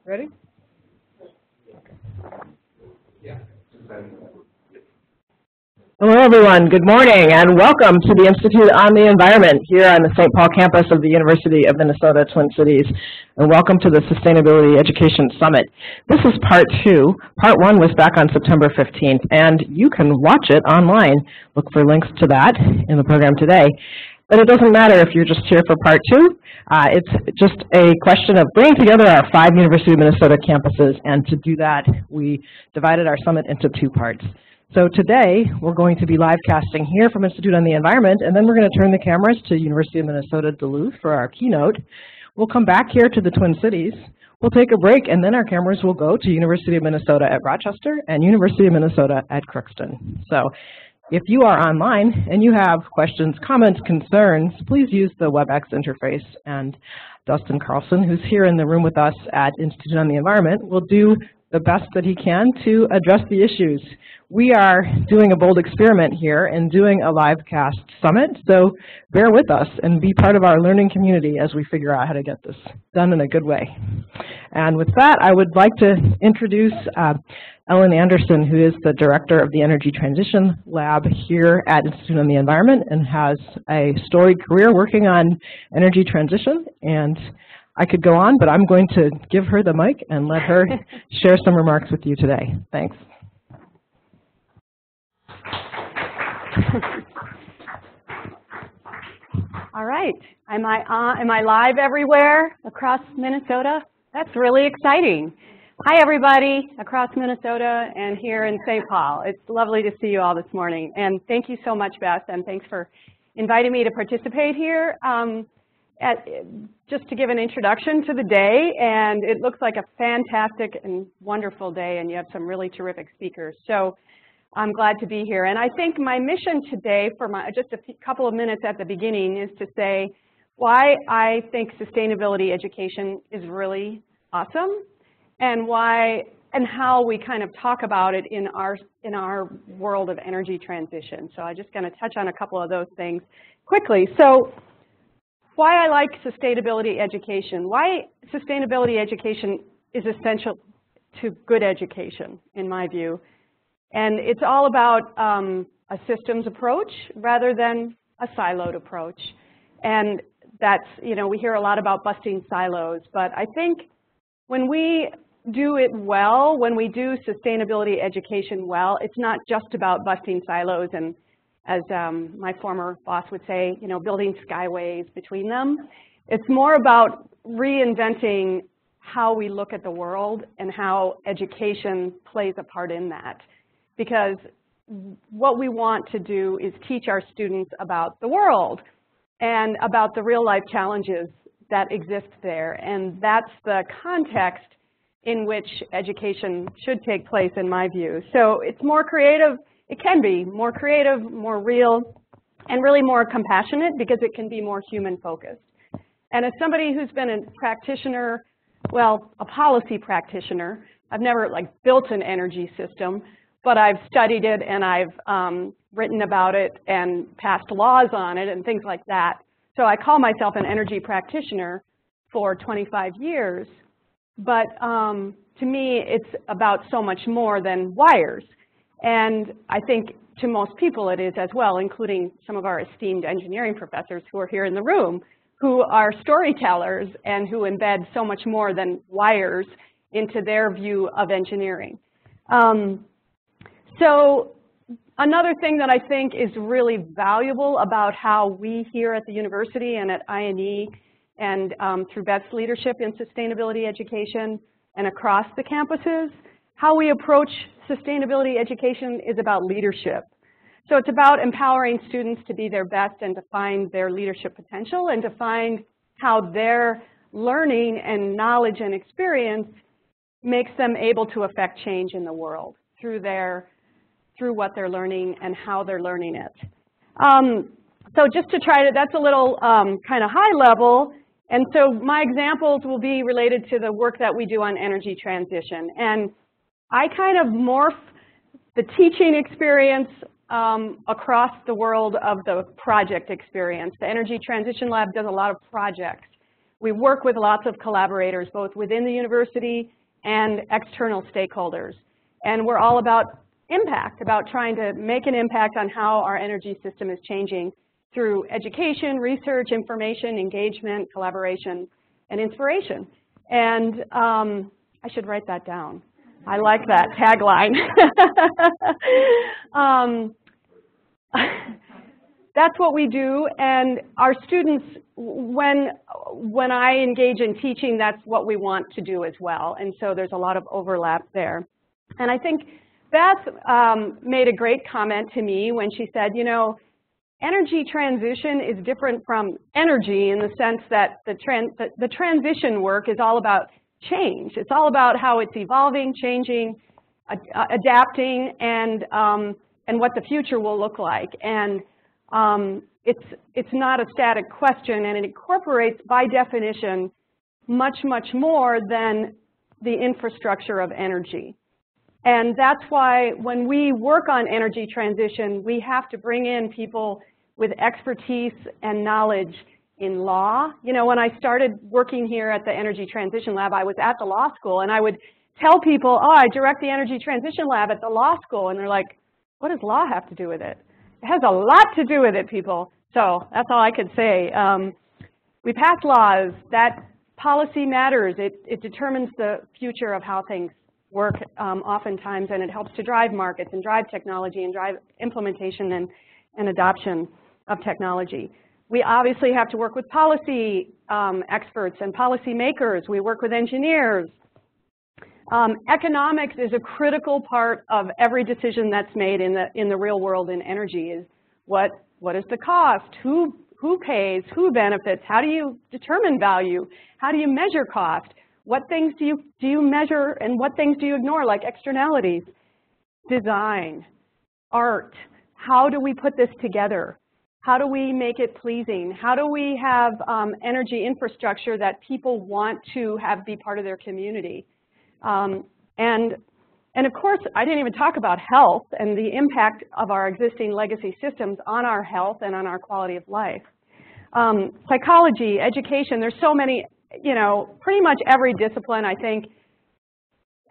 Ready? Hello, everyone. Good morning, and welcome to the Institute on the Environment here on the St. Paul campus of the University of Minnesota Twin Cities, and welcome to the Sustainability Education Summit. This is part 2. Part 1 was back on September 15th, and you can watch it online. Look for links to that in the program today. But it doesn't matter if you're just here for part 2. It's just a question of bringing together our 5 University of Minnesota campuses, and to do that, we divided our summit into 2 parts. So today, we're going to be live casting here from Institute on the Environment, and then we're going to turn the cameras to University of Minnesota Duluth for our keynote. We'll come back here to the Twin Cities. We'll take a break, and then our cameras will go to University of Minnesota at Rochester and University of Minnesota at Crookston. So if you are online and you have questions, comments, concerns, please use the WebEx interface, and Dustin Carlson, who's here in the room with us at Institute on the Environment, will do the best that he can to address the issues. We are doing a bold experiment here and doing a live cast summit, so bear with us and be part of our learning community as we figure out how to get this done in a good way. And with that, I would like to introduce Ellen Anderson, who is the director of the Energy Transition Lab here at Institute on the Environment and has a storied career working on energy transition. And I could go on, but I'm going to give her the mic and let her share some remarks with you today. Thanks. All right. Am I live everywhere across Minnesota? That's really exciting. Hi, everybody across Minnesota and here in St. Paul. It's lovely to see you all this morning. And thank you so much, Beth, and thanks for inviting me to participate here. Just to give an introduction to the day, and it looks like a fantastic and wonderful day, and you have some really terrific speakers. So I'm glad to be here. And I think my mission today, for just a couple of minutes at the beginning, is to say why I think sustainability education is really awesome, and why and how we kind of talk about it in our world of energy transition. So I'm just going to touch on a couple of those things quickly. So why I like sustainability education, why sustainability education is essential to good education, in my view. And it's all about a systems approach rather than a siloed approach. And that's, you know, we hear a lot about busting silos, but I think when we do it well, when we do sustainability education well, it's not just about busting silos and, as my former boss would say, you know, building skyways between them. It's more about reinventing how we look at the world and how education plays a part in that. Because what we want to do is teach our students about the world and about the real life challenges that exist there. And that's the context in which education should take place, in my view. So it's more creative. It can be more creative, more real, and really more compassionate because it can be more human-focused. And as somebody who's been a practitioner, well, a policy practitioner, I've never built an energy system, but I've studied it and I've written about it and passed laws on it and things like that. So I call myself an energy practitioner for 25 years. But to me, it's about so much more than wires. And I think to most people it is as well, including some of our esteemed engineering professors who are here in the room, who are storytellers and who embed so much more than wires into their view of engineering. So another thing that I think is really valuable about how we here at the university and at INE and through Beth's leadership in sustainability education and across the campuses, how we approach sustainability education is about leadership. So it's about empowering students to be their best and to find their leadership potential and to find how their learning and knowledge and experience makes them able to affect change in the world through what they're learning and how they're learning it. So just to try to, that's a little kind of high level. And so my examples will be related to the work that we do on energy transition. And I kind of morph the teaching experience across the world of the project experience. The Energy Transition Lab does a lot of projects We work with lots of collaborators, both within the university and external stakeholders. And we're all about impact, about trying to make an impact on how our energy system is changing through education, research, information, engagement, collaboration, and inspiration. And I should write that down. I like that tagline. That's what we do, and our students, when I engage in teaching, that's what we want to do as well. And so there's a lot of overlap there. And I think Beth made a great comment to me when she said, you know, energy transition is different from energy in the sense that the transition work is all about change. It's all about how it's evolving, changing, adapting, and what the future will look like. And it's not a static question, and it incorporates, by definition, much, much more than the infrastructure of energy. And that's why when we work on energy transition, we have to bring in people with expertise and knowledge in law. You know, when I started working here at the Energy Transition Lab, I was at the law school, and I would tell people, oh, I direct the Energy Transition Lab at the law school, and they're like, what does law have to do with it? It has a lot to do with it, people. So that's all I could say. We pass laws. That policy matters. It determines the future of how things work oftentimes, and it helps to drive markets and drive technology and drive implementation and adoption of technology. We obviously have to work with policy experts and policy makers. We work with engineers. Economics is a critical part of every decision that's made in the real world in energy. Is what is the cost? Who pays? Who benefits? How do you determine value? How do you measure cost? What things do you measure and what things do you ignore, like externalities? Design, art. How do we put this together? How do we make it pleasing? How do we have energy infrastructure that people want to have be part of their community? And of course, I didn't even talk about health and the impact of our existing legacy systems on our health and on our quality of life. Psychology, education, there's so many, you know, pretty much every discipline, I think,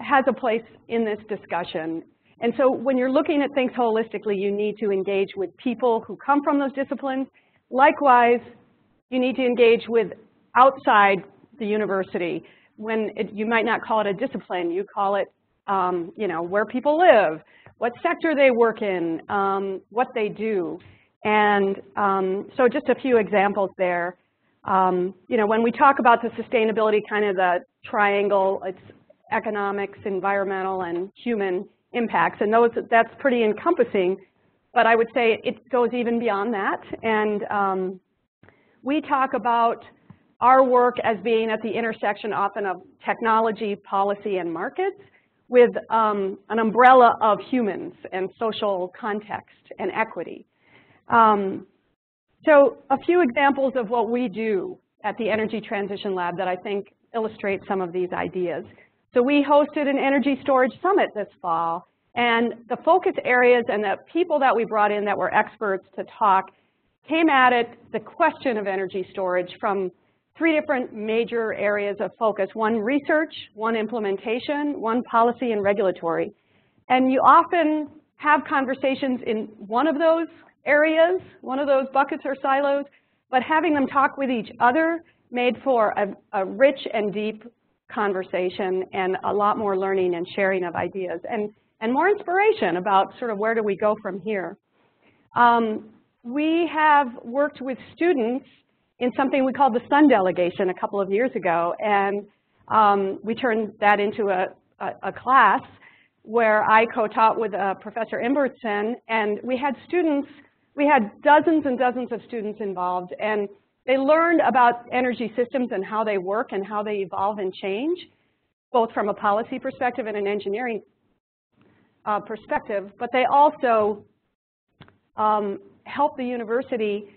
has a place in this discussion. And so when you're looking at things holistically, you need to engage with people who come from those disciplines. Likewise, you need to engage with outside the university. You might not call it a discipline, you call it, you know, where people live, what sector they work in, what they do. And so just a few examples there. You know, when we talk about the sustainability, kind of the triangle, it's economics, environmental, and human impacts, and that's pretty encompassing, but I would say it goes even beyond that. And we talk about our work as being at the intersection often of technology, policy, and markets with an umbrella of humans and social context and equity. So a few examples of what we do at the Energy Transition Lab that I think illustrate some of these ideas. So we hosted an energy storage summit this fall, and the focus areas and the people that we brought in that were experts to talk came at it, the question of energy storage, from 3 different major areas of focus: 1 research, 1 implementation, 1 policy and regulatory. And you often have conversations in one of those areas, one of those buckets or silos, but having them talk with each other made for a rich and deep conversation and a lot more learning and sharing of ideas and more inspiration about sort of where do we go from here. We have worked with students in something we called the Sun Delegation a couple of years ago, and we turned that into a class where I co-taught with Professor Imbertson, and we had dozens and dozens of students involved, and they learned about energy systems and how they work and how they evolve and change, both from a policy perspective and an engineering perspective, but they also helped the university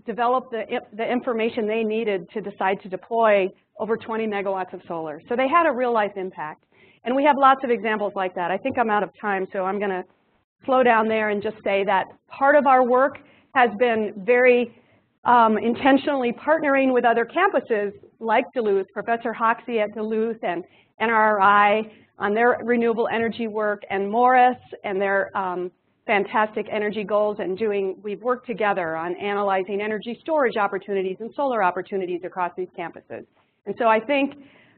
develop the information they needed to decide to deploy over 20 megawatts of solar. So they had a real-life impact. And we have lots of examples like that. I think I'm out of time, so I'm going to slow down there and just say that part of our work has been very intentionally partnering with other campuses like Duluth, Professor Hoxie at Duluth and NRI on their renewable energy work, and Morris and their fantastic energy goals, and we've worked together on analyzing energy storage opportunities and solar opportunities across these campuses. And so I think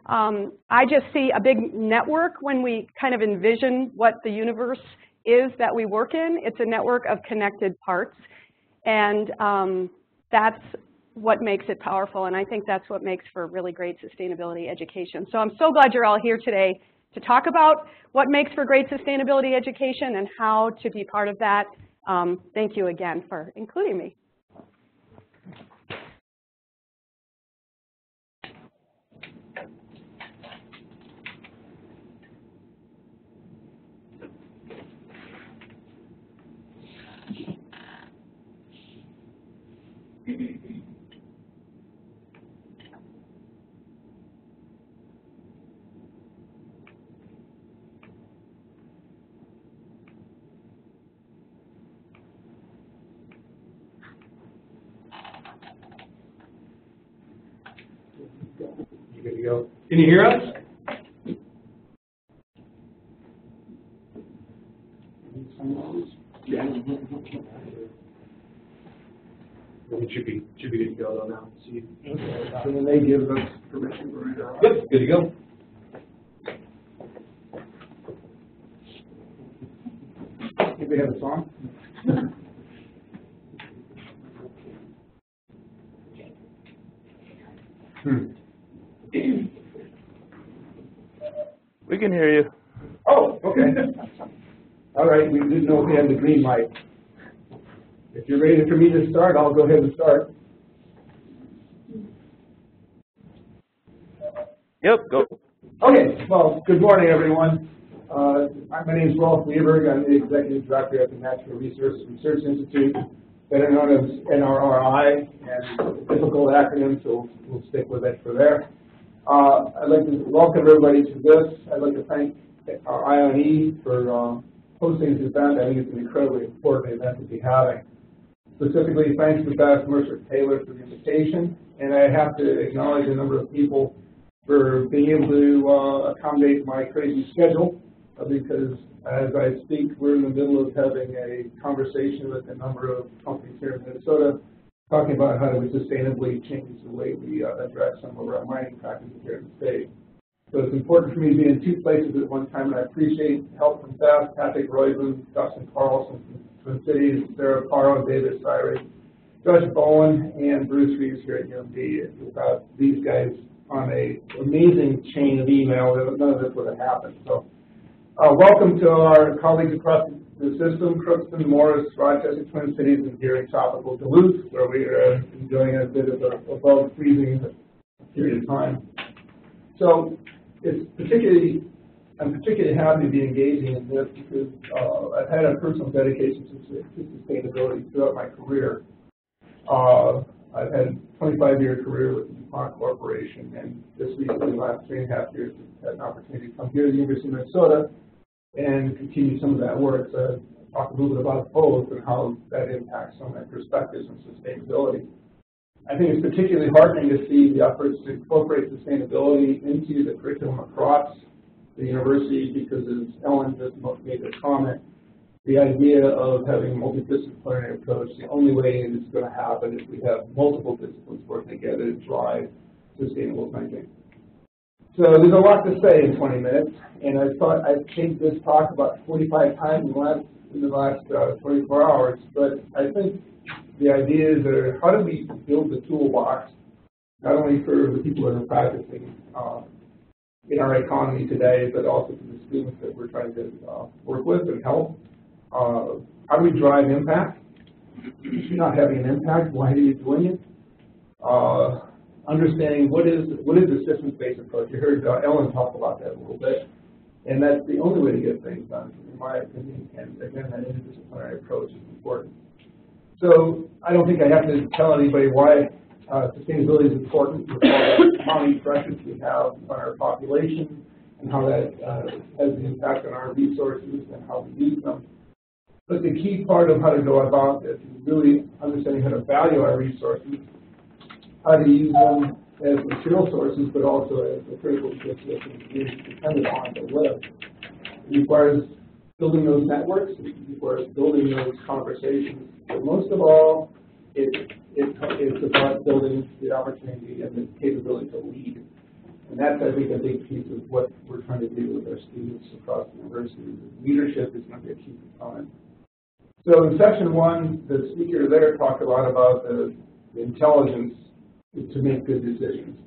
I just see a big network when we kind of envision what the universe is that we work in. It's a network of connected parts, and that's what makes it powerful, and I think that's what makes for really great sustainability education. So I'm so glad you're all here today to talk about what makes for great sustainability education and how to be part of that. Thank you again for including me. You good to go? Can you hear us? Yeah. It should be good to go though now. See, so when they give us permission, we're right on. Yep, good to go. Think they have a song? We can hear you. Oh, okay. All right, we didn't know if we had the green light. If you're ready for me to start, I'll go ahead and start. Yep, go. Okay, well, good morning, everyone. My name is Rolf Lieberg. I'm the Executive Director at the Natural Resources Research Institute, better known as NRI, and difficult acronym, so we'll stick with it for there. I'd like to welcome everybody to this. I'd like to thank our IONE for hosting this event. I think it's an incredibly important event to be having. Specifically, thanks to Beth Mercer-Taylor for the invitation, and I have to acknowledge a number of people for being able to accommodate my crazy schedule, because as I speak, we're in the middle of having a conversation with a number of companies here in Minnesota, talking about how do we sustainably change the way we address some of our mining practices here in the state. So it's important for me to be in two places at one time, and I appreciate help from Beth, Patrick Royden, Dustin Carlson from Twin Cities, Sarah Paro, David Cyrus, Josh Bowen, and Bruce Reeves here at UMD. Without these guys on an amazing chain of email, none of this would have happened. So welcome to our colleagues across the system, Crookston, Morris, Rochester, Twin Cities, and here in tropical Duluth, where we are enjoying a bit of a above freezing period of time. So I'm particularly happy to be engaging in this because I've had a personal dedication to sustainability throughout my career. I've had a 25-year career with the DuPont Corporation, and just recently, the last 3.5 years, I've had an opportunity to come here to the University of Minnesota and continue some of that work. So I'll talk a little bit about both and how that impacts some of my perspectives on sustainability. I think it's particularly heartening to see the efforts to incorporate sustainability into the curriculum across the university, because as Ellen just made a comment, the idea of having a multidisciplinary approach, the only way it's going to happen is we have multiple disciplines working together to drive sustainable thinking. So there's a lot to say in 20 minutes, and I thought I'd take this talk about 45 times in the last 24 hours, but I think the ideas are how do we build the toolbox, not only for the people that are practicing in our economy today, but also for the students that we're trying to work with and help. How do we drive impact? If you're not having an impact, why are you doing it? Understanding what is the systems-based approach. You heard Ellen talk about that a little bit, and that's the only way to get things done, in my opinion. And again, that interdisciplinary approach is important. So I don't think I have to tell anybody why sustainability is important with all the commodity pressures we have on our population and how that has an impact on our resources and how we use them. But the key part of how to go about this is really understanding how to value our resources, how to use them as material sources, but also as a critical ecosystem is dependent on to live. It requires building those networks, it requires building those conversations, but most of all, it's about building the opportunity and the capability to lead. And that's, I think, a big piece of what we're trying to do with our students across the university. Leadership is going to be a key component. So in section 1, the speaker there talked a lot about the intelligence to make good decisions,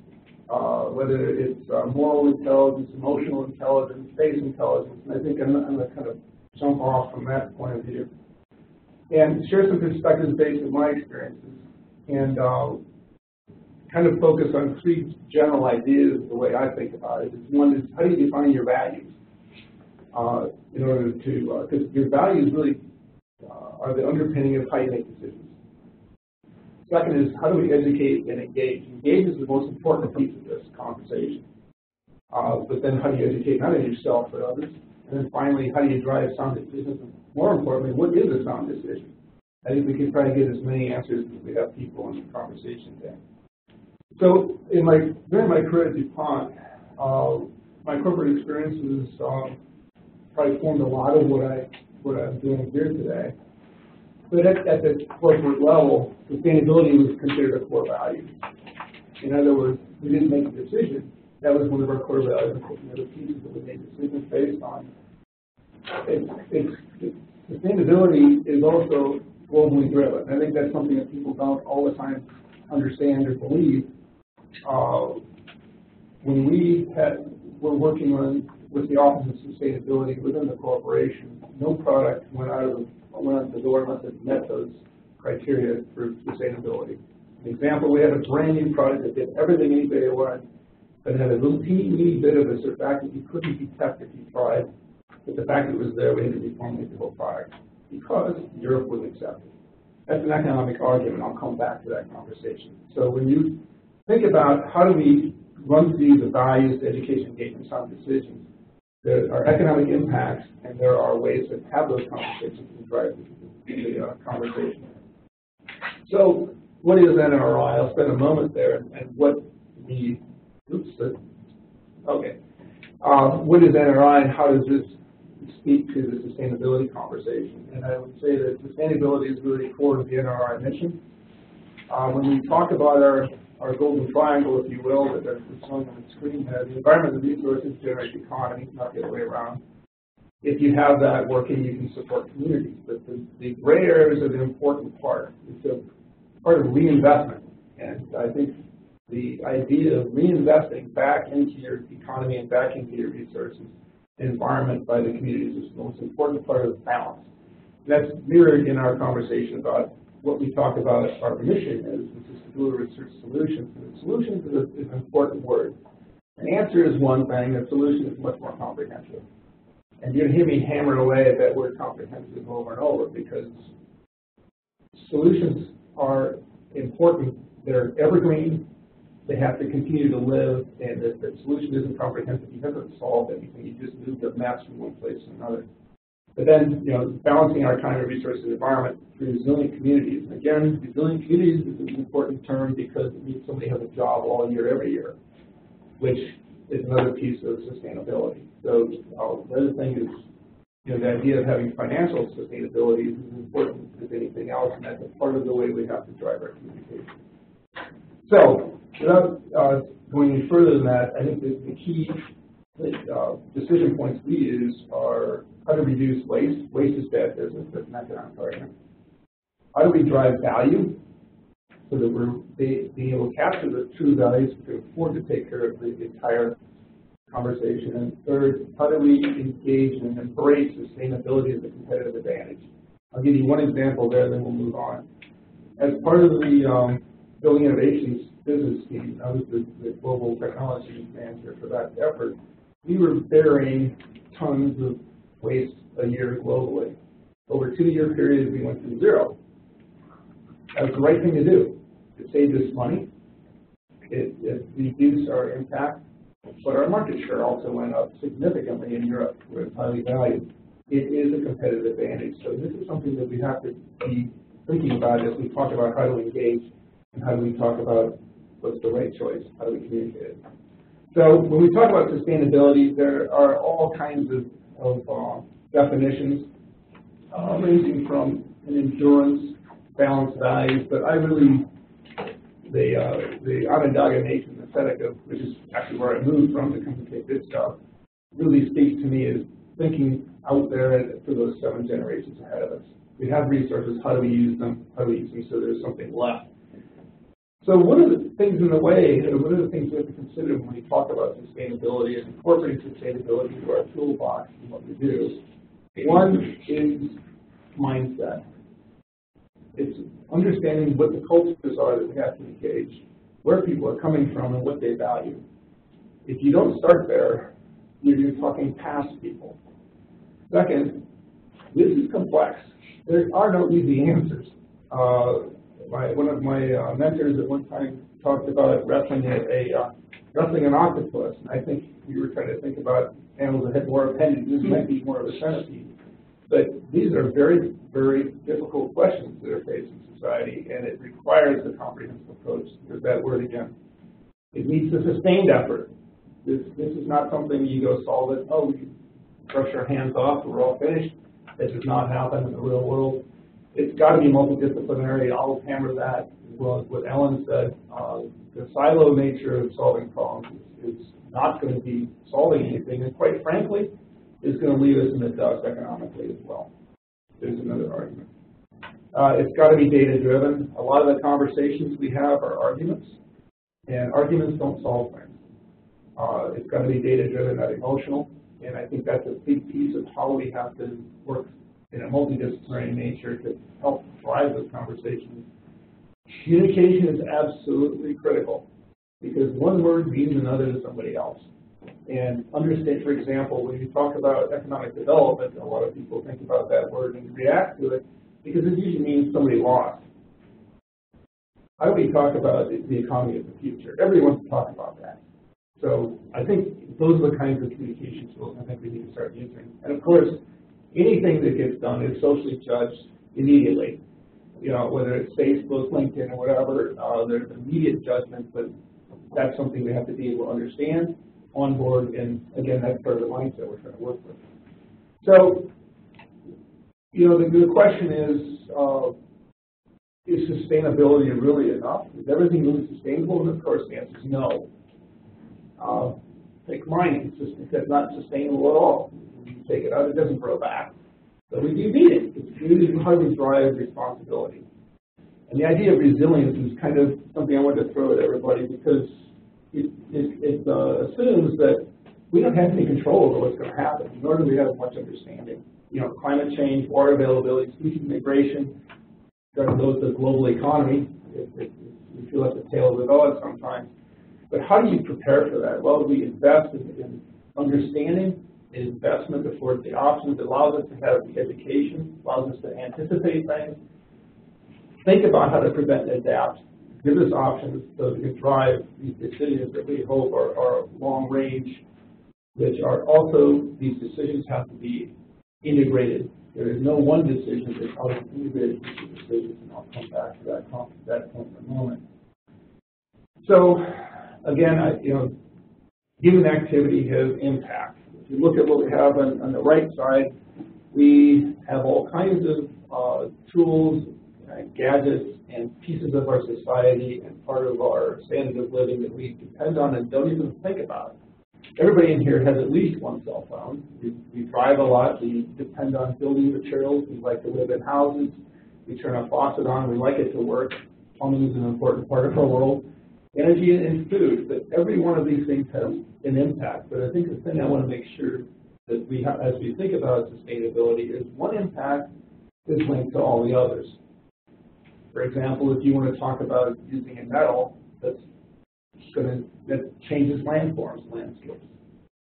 whether it's moral intelligence, emotional intelligence, space intelligence, and I think I'm going to kind of jump off from that point of view and share some perspectives based on my experiences and kind of focus on 3 general ideas the way I think about it. One is, how do you define your values in order to, because your values really are the underpinning of how you make decisions. Second is, how do we educate and engage? Engage is the most important piece of this conversation. But then how do you educate not only yourself but others? And then finally, how do you drive sound decisions? And more importantly, what is a sound decision? I think we can try to get as many answers as we have people in the conversation today. So during my career at DuPont, my corporate experiences probably formed a lot of what I'm doing here today. But at the corporate level, sustainability was considered a core value. In other words, we didn't make a decision. That was one of our core values, the pieces that we made decisions based on. Sustainability is also globally driven. I think that's something that people don't all the time understand or believe. When we're working with the Office of Sustainability within the corporation, no product went out the door unless it met those criteria for sustainability. An example, we had a brand new product that did everything anybody wanted, but it had a little teeny bit of a surfactant you couldn't detect if you tried. But the fact that it was there, we had to reformulate the whole product because Europe wouldn't accept it. That's an economic argument. I'll come back to that conversation. So when you think about how do we run through the values, the education, engagement, sound decisions, there are economic impacts, and there are ways to have those conversations and drive the conversation. So what is NRI? I'll spend a moment there and what the, what is NRI and how does this speak to the sustainability conversation? And I would say that sustainability is really core to the NRI mission. When we talk about our golden triangle, if you will, that we're showing on the screen here, the environment and resources generate the economy, not the other way around. If you have that working, you can support communities. But the gray areas are the important part. It's a part of reinvestment. And I think the idea of reinvesting back into your economy and back into your resources and environment by the communities is the most important part of the balance. And that's mirrored in our conversation about what we talk about our mission is, which is to deliver research solutions. And solutions is an important word. An answer is one thing, a solution is much more comprehensive. And you're going to hear me hammer away at that word comprehensive over and over because solutions are important. They're evergreen. They have to continue to live, and if the solution isn't comprehensive, you haven't solved anything. You just moved the maps from one place to another. But then, balancing our time and resources and environment through resilient communities. And again, resilient communities is an important term because it means somebody has a job all year, every year, which is another piece of sustainability. So the other thing is, the idea of having financial sustainability is as important as anything else, and that's a part of the way we have to drive our communication. So, without going any further than that, I think the key decision points we use are how to reduce waste. Waste is bad business. That's an economic argument. How do we drive value so that we're being able to capture the true values we can afford to take care of the entire conversation? And third, how do we engage and embrace sustainability as a competitive advantage? I'll give you one example there, then we'll move on. As part of the Building Innovations business team, I was the global technology manager for that effort. We were burying tons of waste a year globally. Over a 2-year period, we went to 0. That was the right thing to do. It saved us money. It reduced our impact, but our market share also went up significantly in Europe, where it's highly valued. it is a competitive advantage. So this is something that we have to be thinking about as we talk about how to engage and how do we talk about what's the right choice, how do we communicate it. So when we talk about sustainability, there are all kinds of definitions ranging from an endurance, balanced values, but I really, the Onondaga Nation, the Seneca, which is actually where I moved from to come to take this job, really speaks to me as thinking out there for those 7 generations ahead of us. We have resources, how do we use them? How do we use them so there's something left? So one of the things in the way, one of the things we have to consider when we talk about sustainability and incorporating sustainability into our toolbox and what we do, one is mindset. It's understanding what the cultures are that we have to engage, where people are coming from and what they value. If you don't start there, you're talking past people. Second, this is complex. There are no easy answers. One of my mentors at one time talked about wrestling an octopus, and I think we were trying to think about animals that had more appendages. This might be more of a centipede. But these are very, very difficult questions that are faced in society, and it requires a comprehensive approach. There's that word again. It needs a sustained effort. This is not something you go solve it. Oh, we brush our hands off, we're all finished. That does not happen in the real world. It's got to be multidisciplinary. I'll hammer that as well as what Ellen said. The silo nature of solving problems is not going to be solving anything, and quite frankly, is going to leave us in the dust economically as well. There's another argument. It's got to be data-driven. A lot of the conversations we have are arguments, and arguments don't solve things. It's got to be data-driven, not emotional, and I think that's a big piece of how we have to work in a multidisciplinary nature to help drive those conversations. Communication is absolutely critical because one word means another to somebody else. And understand, for example, when you talk about economic development, a lot of people think about that word and react to it because it usually means somebody lost. How do we talk about the economy of the future? Everyone wants to talk about that. So I think those are the kinds of communication tools I think we need to start using. And of course, anything that gets done is socially judged immediately. You know, whether it's Facebook, LinkedIn, or whatever, there's immediate judgment, but that's something we have to be able to understand, on board, and again, that's part of the mindset we're trying to work with. So, you know, the question is sustainability really enough? Is everything really sustainable? And of course, the answer is no. Take mining, it's not sustainable at all. You take it out, it doesn't grow back. So we do need it. It's really how we drive responsibility. And the idea of resilience is kind of something I want to throw at everybody because it assumes that we don't have any control over what's going to happen, nor do we have much understanding. You know, climate change, water availability, species migration, goes to the global economy. We feel like the tail of the dog sometimes. But how do you prepare for that? Well, we invest in understanding, in investment affords the options, it allows us to have the education, allows us to anticipate things, think about how to prevent and adapt, give us options so that we can drive these decisions that we hope are long range, which are also, these decisions have to be integrated. There is no one decision that's always integrated into decisions, and I'll come back to that point in a moment. So, again, human activity has impact. If you look at what we have on the right side, we have all kinds of tools, gadgets, and pieces of our society and part of our standard of living that we depend on and don't even think about. Everybody in here has at least one cell phone. We drive a lot. We depend on building materials. We like to live in houses. We turn a faucet on. We like it to work. Plumbing is an important part of our world. Energy and food, but every one of these things has an impact. But I think the thing I want to make sure that we have, as we think about sustainability, is one impact is linked to all the others. For example, if you want to talk about using a metal that changes landforms, landscapes.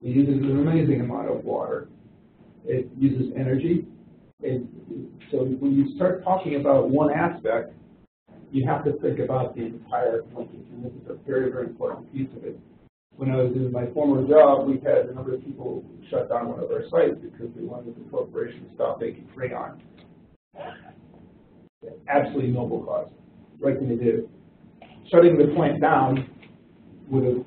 It uses an amazing amount of water. It uses energy. So when you start talking about one aspect, you have to think about the entire linkage, and this is a very, very important piece of it. When I was in my former job, we had a number of people shut down one of our sites because they wanted the corporation to stop making freon. Absolutely noble cause, right thing to do. Shutting the plant down would have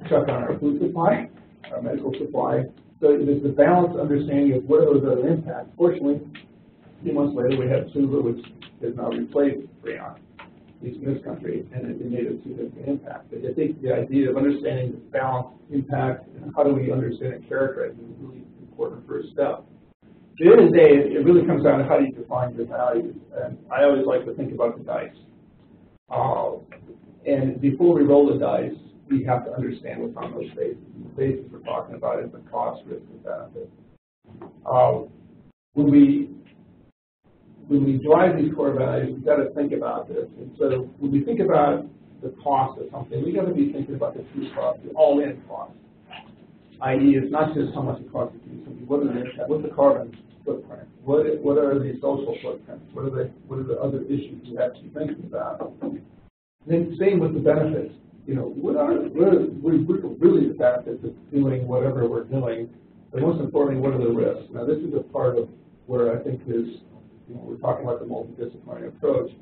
shut down our food supply, our medical supply. So there's the balanced understanding of what are those other impacts. Fortunately, a few months later, we had Suva, which has now replaced freon, at least in this country, and it made a significant impact. But I think the idea of understanding the balanced impact and how do we understand and characterize it is a really important first step. At the end of the day, it really comes down to how do you define your values. And I always like to think about the dice. And before we roll the dice, we have to understand what's on those bases. The basis we're talking about is the cost, risk, and benefit. When we drive these core values, we've got to think about this. And so when we think about the cost of something, we've got to be thinking about the true cost, the all-in cost. I.e., it's not just how much it costs to do something. What are the impact? What's the carbon footprint? What are the social footprints? What are the other issues you have to be thinking about? And then same with the benefits. You know, what are really the benefits of doing whatever we're doing? But most importantly, what are the risks? Now, this is a part of where I think there's, you know, we're talking about the multidisciplinary approach.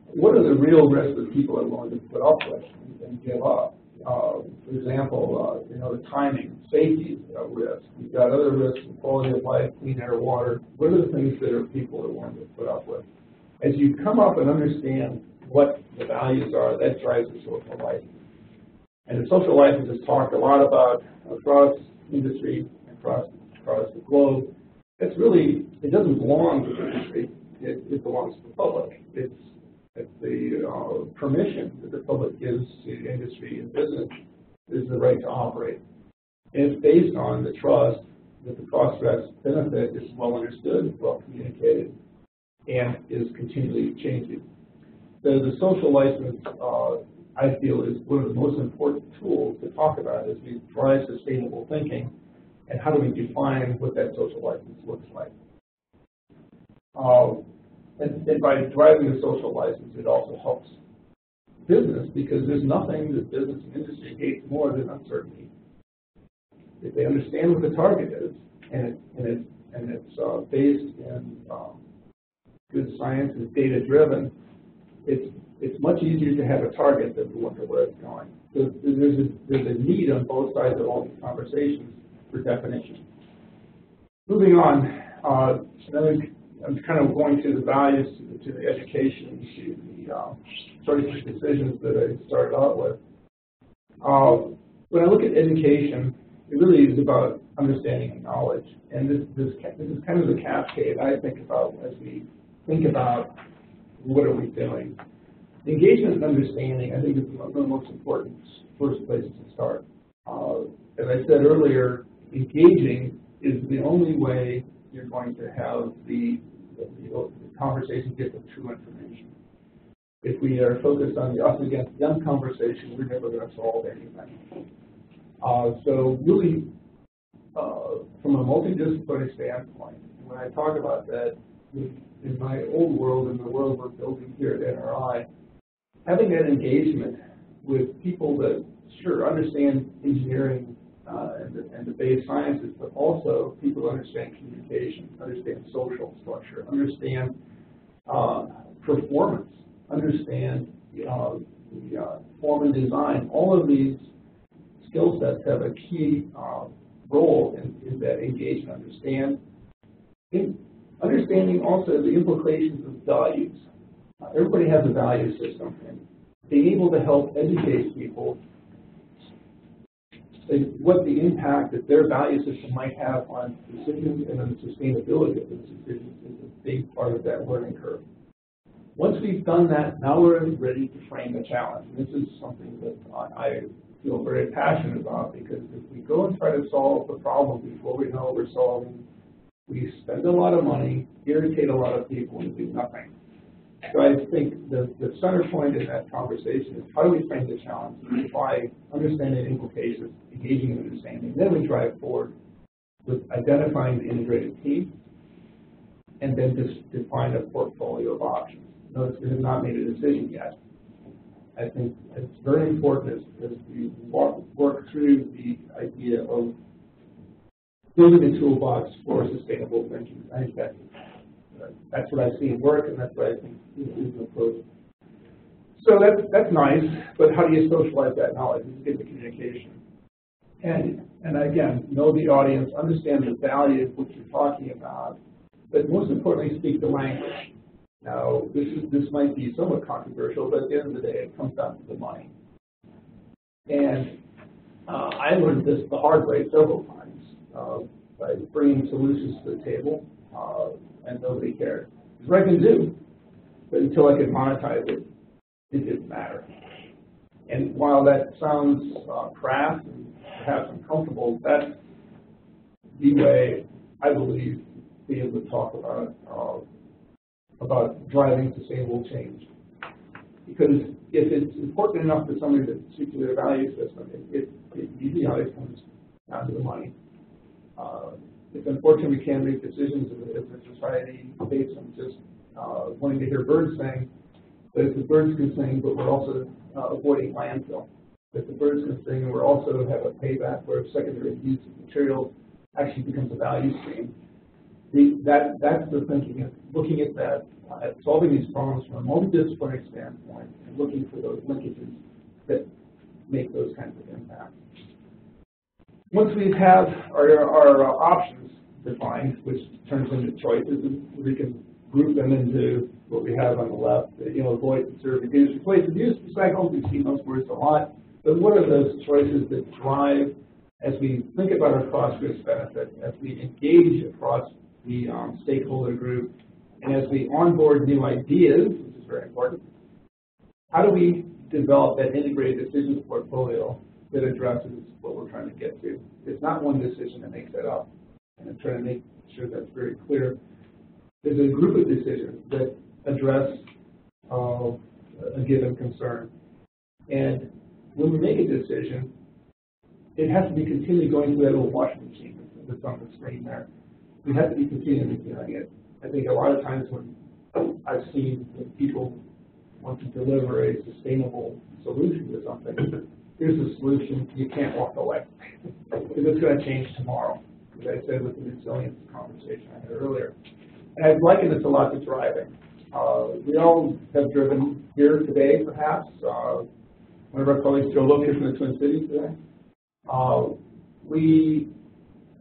What are the real risks that people are willing to put up with and give up? For example, you know, the timing, safety is a risk. We've got other risks, quality of life, clean air, water. What are the things that people are willing to put up with? As you come up and understand what the values are, that drives the social license. And the social license is talked a lot about across industry, across the globe. It's really, it doesn't belong to the industry. It belongs to the public. It's the permission that the public gives to industry and business is the right to operate. And it's based on the trust that the cost-stress benefit is well understood, well communicated, and is continually changing. So the social license, I feel, is one of the most important tools to talk about as we drive sustainable thinking, and how do we define what that social license looks like. And by driving the social license, it also helps business, because there's nothing that business and industry hates more than uncertainty. If they understand what the target is, and it's based in good science, it's data-driven, it's much easier to have a target than to wonder where it's going. So there's a need on both sides of all these conversations for definition. Moving on, I'm kind of going to the values, to the education, to the choices and decisions that I started out with. When I look at education, it really is about understanding and knowledge. And this is kind of the cascade I think about as we think about what are we doing. Engagement and understanding, I think, is one of the most important first places to start. As I said earlier, engaging is the only way you're going to have the conversation get the true information. If we are focused on the us against them conversation, we're never going to solve anything. So really, from a multidisciplinary standpoint, when I talk about that, in my old world, in the world we're building here at NRI, having that engagement with people that, sure, understand engineering and the base sciences, but also people understand communication, understand social structure, understand performance, understand the form and design. All of these skill sets have a key role in that engagement. Understanding also the implications of values. Everybody has a value system, and being able to help educate people what the impact that their value system might have on decisions and on the sustainability of those decisions is a big part of that learning curve. Once we've done that, now we're ready to frame the challenge. And this is something that I feel very passionate about, because if we go and try to solve the problem before we know what we're solving, we spend a lot of money, irritate a lot of people, and do nothing. So I think the center point in that conversation is how do we frame the challenge by understanding the implications, engaging in understanding. Then we drive forward with identifying the integrated team, and then just define a portfolio of options. Notice we have not made a decision yet. I think it's very important as we work through the idea of building a toolbox for sustainable thinking. I think that's what I've seen work, and that's what I think is an approach. So that's nice, but how do you socialize that knowledge? It's get the communication. And again, know the audience, understand the value of what you're talking about, but most importantly, speak the language. Now, this might be somewhat controversial, but at the end of the day, it comes down to the money. And I learned this the hard way several times by bringing solutions to the table, and nobody cared. It's what I can do, but until I could monetize it, it didn't matter. And while that sounds crass and perhaps uncomfortable, that's the way I believe to be able to talk about driving sustainable change. Because if it's important enough for somebody to speak to their value system, it usually always comes down to the money. It's unfortunate we can't make decisions as a society based on just wanting to hear birds sing, but if the birds can sing, but we're also avoiding landfill. If the birds can sing, and we're also have a payback where secondary use of materials actually becomes a value stream. That's the thinking, looking at that, at solving these problems from a multidisciplinary standpoint, and looking for those linkages that make those kinds of impacts. Once we have our options defined, which turns into choices, and we can group them into what we have on the left, avoid, conserve, reduce, replace, abuse, recycle. We've seen those words a lot. But what are those choices that drive, as we think about our cost-risk benefit, as we engage across the stakeholder group, and as we onboard new ideas, which is very important, how do we develop that integrated decisions portfolio that addresses what we're trying to get to? It's not one decision that makes that up, and I'm trying to make sure that's very clear. There's a group of decisions that address a given concern. And when we make a decision, it has to be continually going through that little washing machine that's on the screen there. We have to be continually doing it. I think a lot of times when I've seen when people want to deliver a sustainable solution to something, here's the solution, you can't walk away. Because it's going to change tomorrow, as I said with the resilience conversation I had earlier. And I'd liken this a lot to driving. We all have driven here today, perhaps. One of our colleagues drove up here from the Twin Cities today.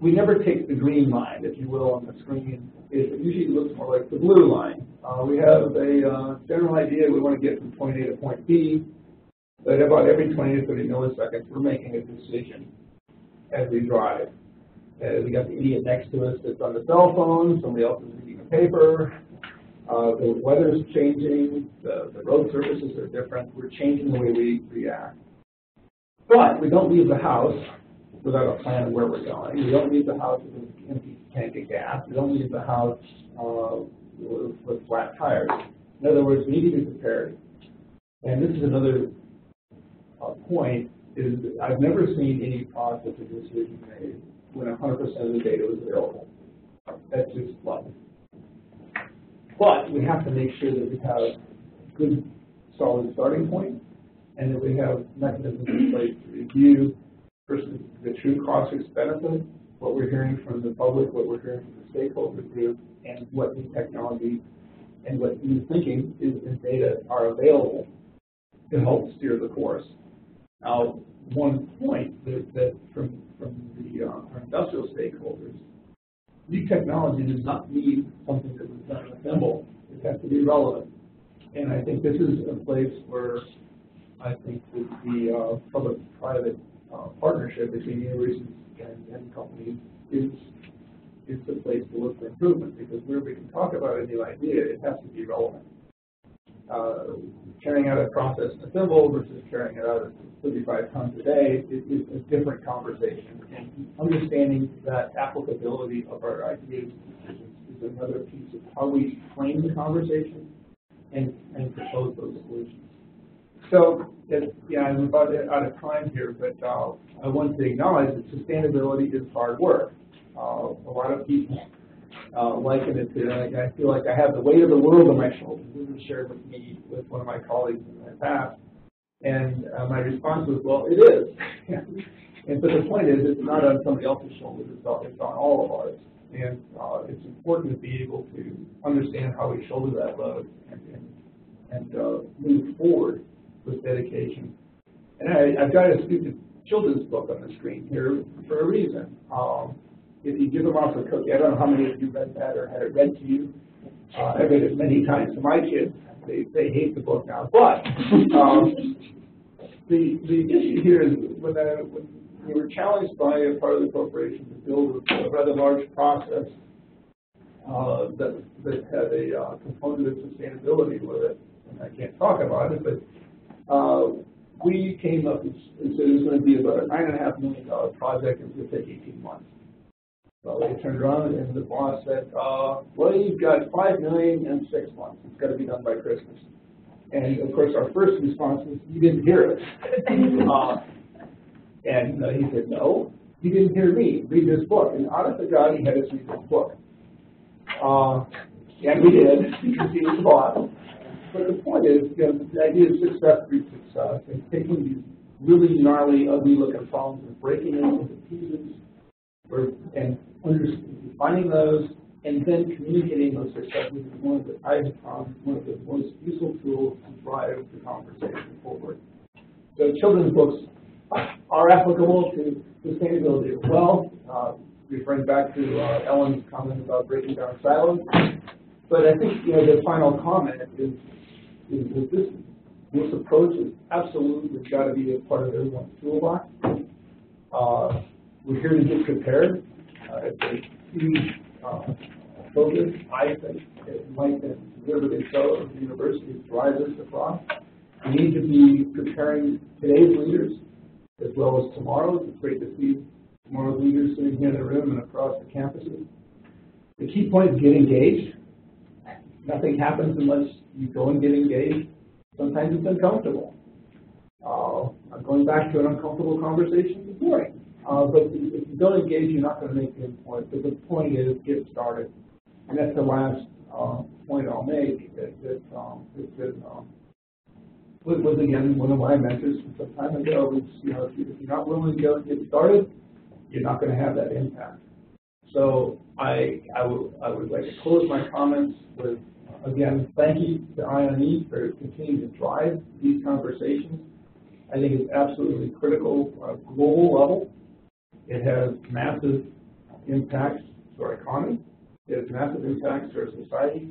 We never take the green line, if you will, on the screen. It usually looks more like the blue line. We have a general idea we want to get from point A to point B, but about every 20 to 30 milliseconds, we're making a decision as we drive. We got the idiot next to us that's on the cell phone, somebody else is reading a paper, the weather's changing, the road surfaces are different, we're changing the way we react. But we don't leave the house without a plan of where we're going. We don't leave the house with an empty tank of gas. We don't leave the house with flat tires. In other words, we need to be prepared. And this is another point, is I've never seen any process of decision made when 100% of the data was available. That's just fluff. But we have to make sure that we have a good, solid starting point, and that we have mechanisms in place to review versus the true cost-risk benefit, what we're hearing from the public, what we're hearing from the stakeholder group, and what new technology and what new thinking is and data are available to help steer the course. Now, one point that from our industrial stakeholders, new technology does not need something that was done in a thimble. It has to be relevant. And I think this is a place where I think that the public-private partnership between universities and companies is the place to look for improvement, because where we can talk about a new idea, it has to be relevant. Carrying out a process in a thimble versus carrying it out at 35 tons a day is a different conversation. And understanding that applicability of our ideas and decisions is another piece of how we frame the conversation and propose those solutions. So, I'm about out of time here, but I want to acknowledge that sustainability is hard work. A lot of people liken it to, I feel like I have the weight of the world on my shoulders. This was shared with me with one of my colleagues in the past. And my response was, well, it is. And but the point is, it's not on somebody else's shoulders, it's on all of ours. And it's important to be able to understand how we shoulder that load and move forward with dedication. And I've got a stupid children's book on the screen here for a reason. If you give them off a cookie, I don't know how many of you read that or had it read to you. I read it many times to my kids. They hate the book now. But the issue here is when we were challenged by a part of the corporation to build a rather large process that had a component of sustainability with it, and I can't talk about it, but we came up and said it was going to be about a $9.5 million project and it was going to take 18 months. So they turned around and the boss said, well, you've got $5 million in 6 months. It's got to be done by Christmas. And of course, our first response was, you didn't hear it. And he said, no, you didn't hear me. Read this book. And honest to God, he had us read this book. And we did, because he was the boss. But the point is, the idea of success breeds success, and taking these really gnarly, ugly-looking problems and breaking them into pieces, and finding those, and then communicating those successes is one of the, I have found, one of the most useful tools to drive the conversation forward. So children's books are applicable to sustainability as well, referring back to Ellen's comment about breaking down silos. But I think the final comment is that this approach is absolutely got to be a part of everyone's toolbox. We're here to get prepared. It's a huge focus, I think, it might be deliberately so, of the university to drive this across. We need to be preparing today's leaders as well as tomorrow's. It's great to see tomorrow's leaders sitting here in the room and across the campuses. The key point is get engaged. Nothing happens unless you go and get engaged. Sometimes it's uncomfortable. Going back to an uncomfortable conversation is boring. But if you don't engage, you're not going to make the point. But the point is, get started. And that's the last point I'll make. That was again one of my mentors from some time ago. Was, if you're not willing to go and get started, you're not going to have that impact. So I would like to close my comments with, again, thank you to IONE for continuing to drive these conversations. I think it's absolutely critical on a global level. It has massive impacts to our economy. It has massive impacts to our society.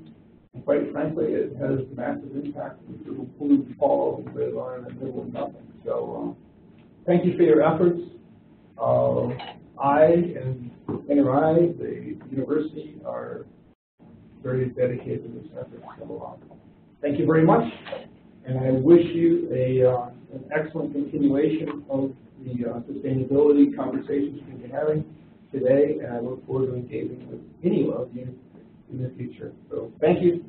And quite frankly, it has massive impacts to the blue ball that are in the middle of nothing. So thank you for your efforts. I and NRI, the university, are very dedicated to this effort. So thank you very much. And I wish you an excellent continuation of the sustainability conversations we've been having today, and I look forward to engaging with any of you in the future. So thank you.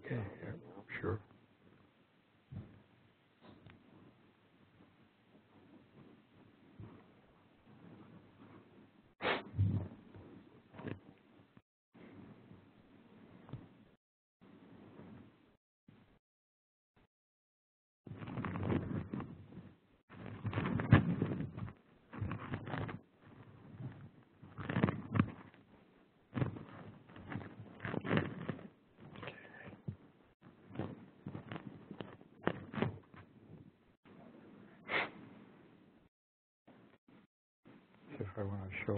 Okay, yeah, sure. If I want to show,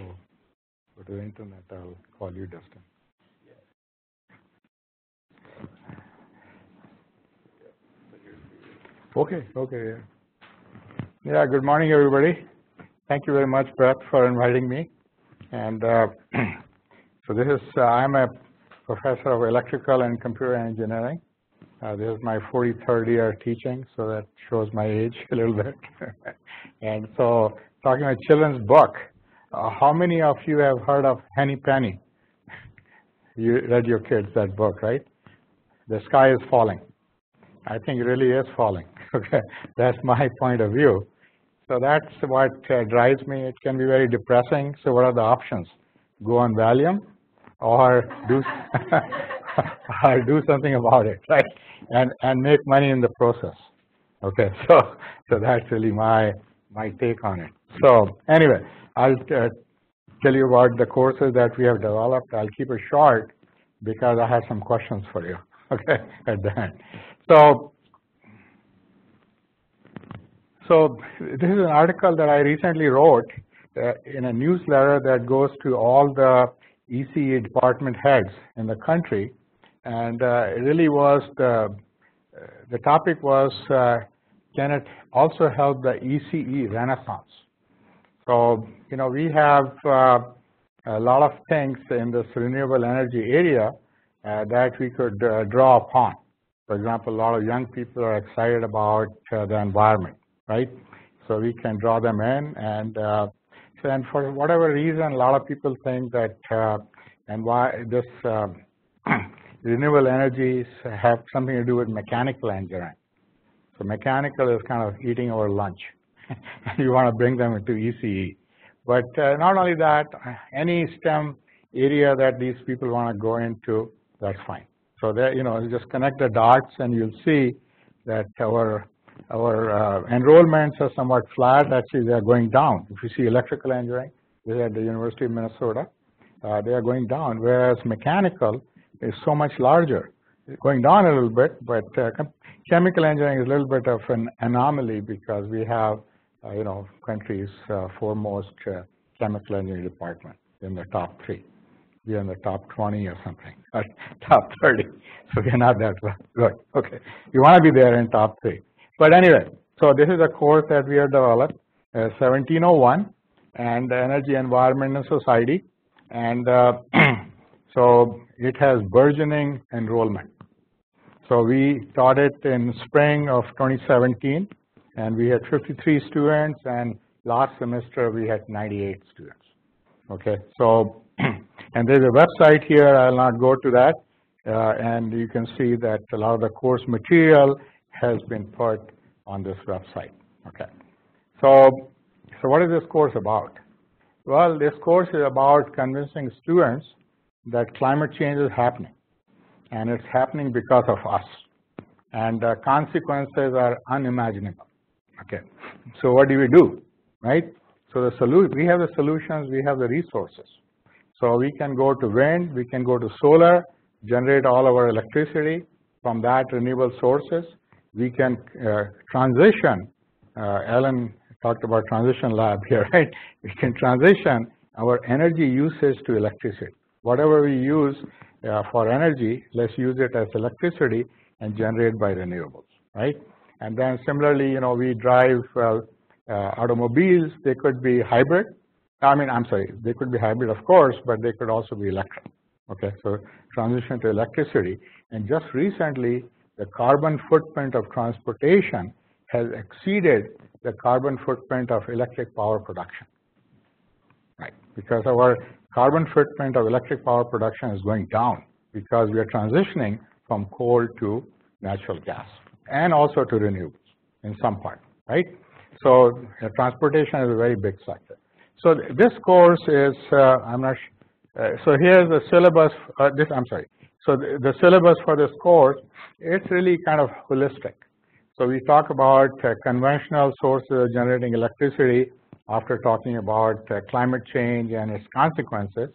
go to the internet, I'll call you, Dustin. Okay, yeah. Yeah, good morning, everybody. Thank you very much, Brett, for inviting me. And so this is, I'm a professor of electrical and computer engineering. This is my 43rd year teaching, so that shows my age a little bit. And so, talking about children's book, how many of you have heard of Henny Penny? You read your kids that book, right? The sky is falling. I think it really is falling. Okay, that's my point of view. So that's what drives me. It can be very depressing. So what are the options? Go on Valium, or do or do something about it, right? And make money in the process. Okay, so that's really my take on it. So anyway, I'll tell you about the courses that we have developed. I'll keep it short because I have some questions for you. Okay, at the end. So this is an article that I recently wrote in a newsletter that goes to all the ECE department heads in the country, and it really was the topic was can it also help the ECE renaissance? So we have a lot of things in this renewable energy area that we could draw upon. For example, a lot of young people are excited about the environment, right? So we can draw them in, and for whatever reason, a lot of people think that and why this renewable energies have something to do with mechanical engineering. So mechanical is kind of eating our lunch. You want to bring them into ECE. But not only that, any STEM area that these people want to go into, that's fine. So that, just connect the dots and you'll see that our enrollments are somewhat flat. Actually, they are going down. If you see electrical engineering, they're at the University of Minnesota, they are going down, whereas mechanical is so much larger. It's going down a little bit, but chemical engineering is a little bit of an anomaly because we have, country's foremost chemical engineering department in the top 3. We're in the top 20 or something, or top 30. So we're not that good. Okay, you want to be there in top 3. But anyway, so this is a course that we have developed, 1701, and Energy, Environment, and Society. And so it has burgeoning enrollment. So we taught it in spring of 2017, and we had 53 students, and last semester we had 98 students. Okay, so, and there's a website here, I'll not go to that, and you can see that a lot of the course material has been put on this website. Okay, so what is this course about? Well, this course is about convincing students that climate change is happening, and it's happening because of us, and the consequences are unimaginable. Okay, so what do we do, right? So we have the solutions, we have the resources. So we can go to wind, we can go to solar, generate all our electricity from that renewable sources. We can transition, Ellen talked about transition lab here, right? We can transition our energy usage to electricity. Whatever we use for energy, let's use it as electricity and generate by renewables, right? And then similarly, we drive automobiles. They could be hybrid. They could be hybrid, of course, but they could also be electric. Okay, so transition to electricity. And just recently, the carbon footprint of transportation has exceeded the carbon footprint of electric power production, right? Because our carbon footprint of electric power production is going down because we are transitioning from coal to natural gas and also to renewables in some part, right? So transportation is a very big sector. So this course is, so here's the syllabus, So the syllabus for this course, it's really kind of holistic. So we talk about conventional sources of generating electricity after talking about climate change and its consequences.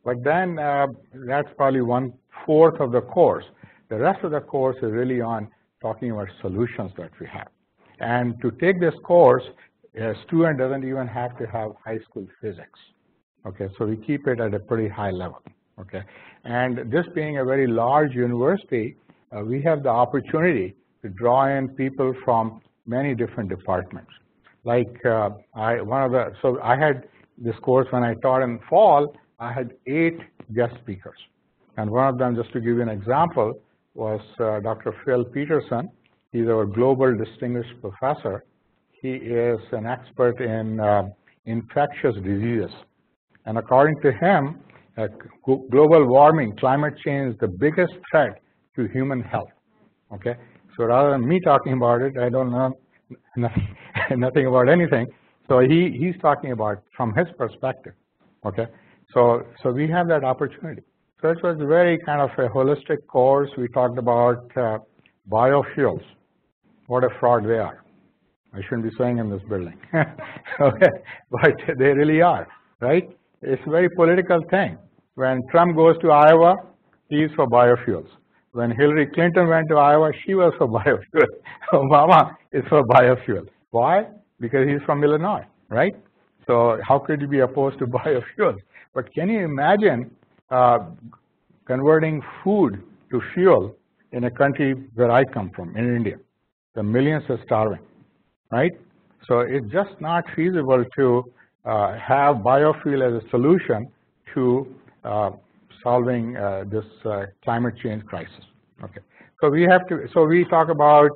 But then that's probably 1/4 of the course. The rest of the course is really on talking about solutions that we have. And to take this course, a student doesn't even have to have high school physics. Okay, so we keep it at a pretty high level. Okay, and this being a very large university, we have the opportunity to draw in people from many different departments. Like I had this course, when I taught in fall, I had 8 guest speakers. And one of them, just to give you an example, was Dr. Phil Peterson. He's our global distinguished professor. He is an expert in infectious diseases. And according to him, global warming, climate change is the biggest threat to human health. Okay? So rather than me talking about it, I don't know nothing about anything. So he's talking about from his perspective. Okay? So we have that opportunity. So it was very kind of a holistic course. We talked about biofuels. What a fraud they are. I shouldn't be saying in this building. Okay, but they really are, right? It's a very political thing. When Trump goes to Iowa, he's for biofuels. When Hillary Clinton went to Iowa, she was for biofuel. Obama is for biofuel. Why? Because he's from Illinois, right? So how could you be opposed to biofuels? But can you imagine converting food to fuel in a country where I come from, in India? The millions are starving, right? So it's just not feasible to have biofuel as a solution to solving this climate change crisis. Okay, so we have to. So we talk about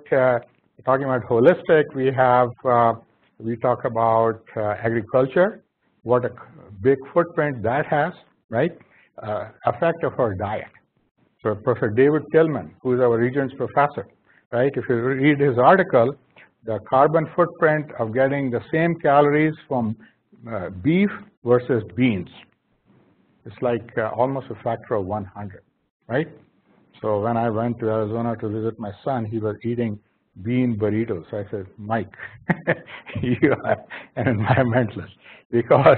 talking about holistic. We talk about agriculture, what a big footprint that has, right? Effect of our diet. So Professor David Tillman, who is our Regents professor, right? If you read his article, the carbon footprint of getting the same calories from beef versus beans, it's like almost a factor of 100, right? So when I went to Arizona to visit my son, he was eating bean burritos. I said, Mike, you are an environmentalist, because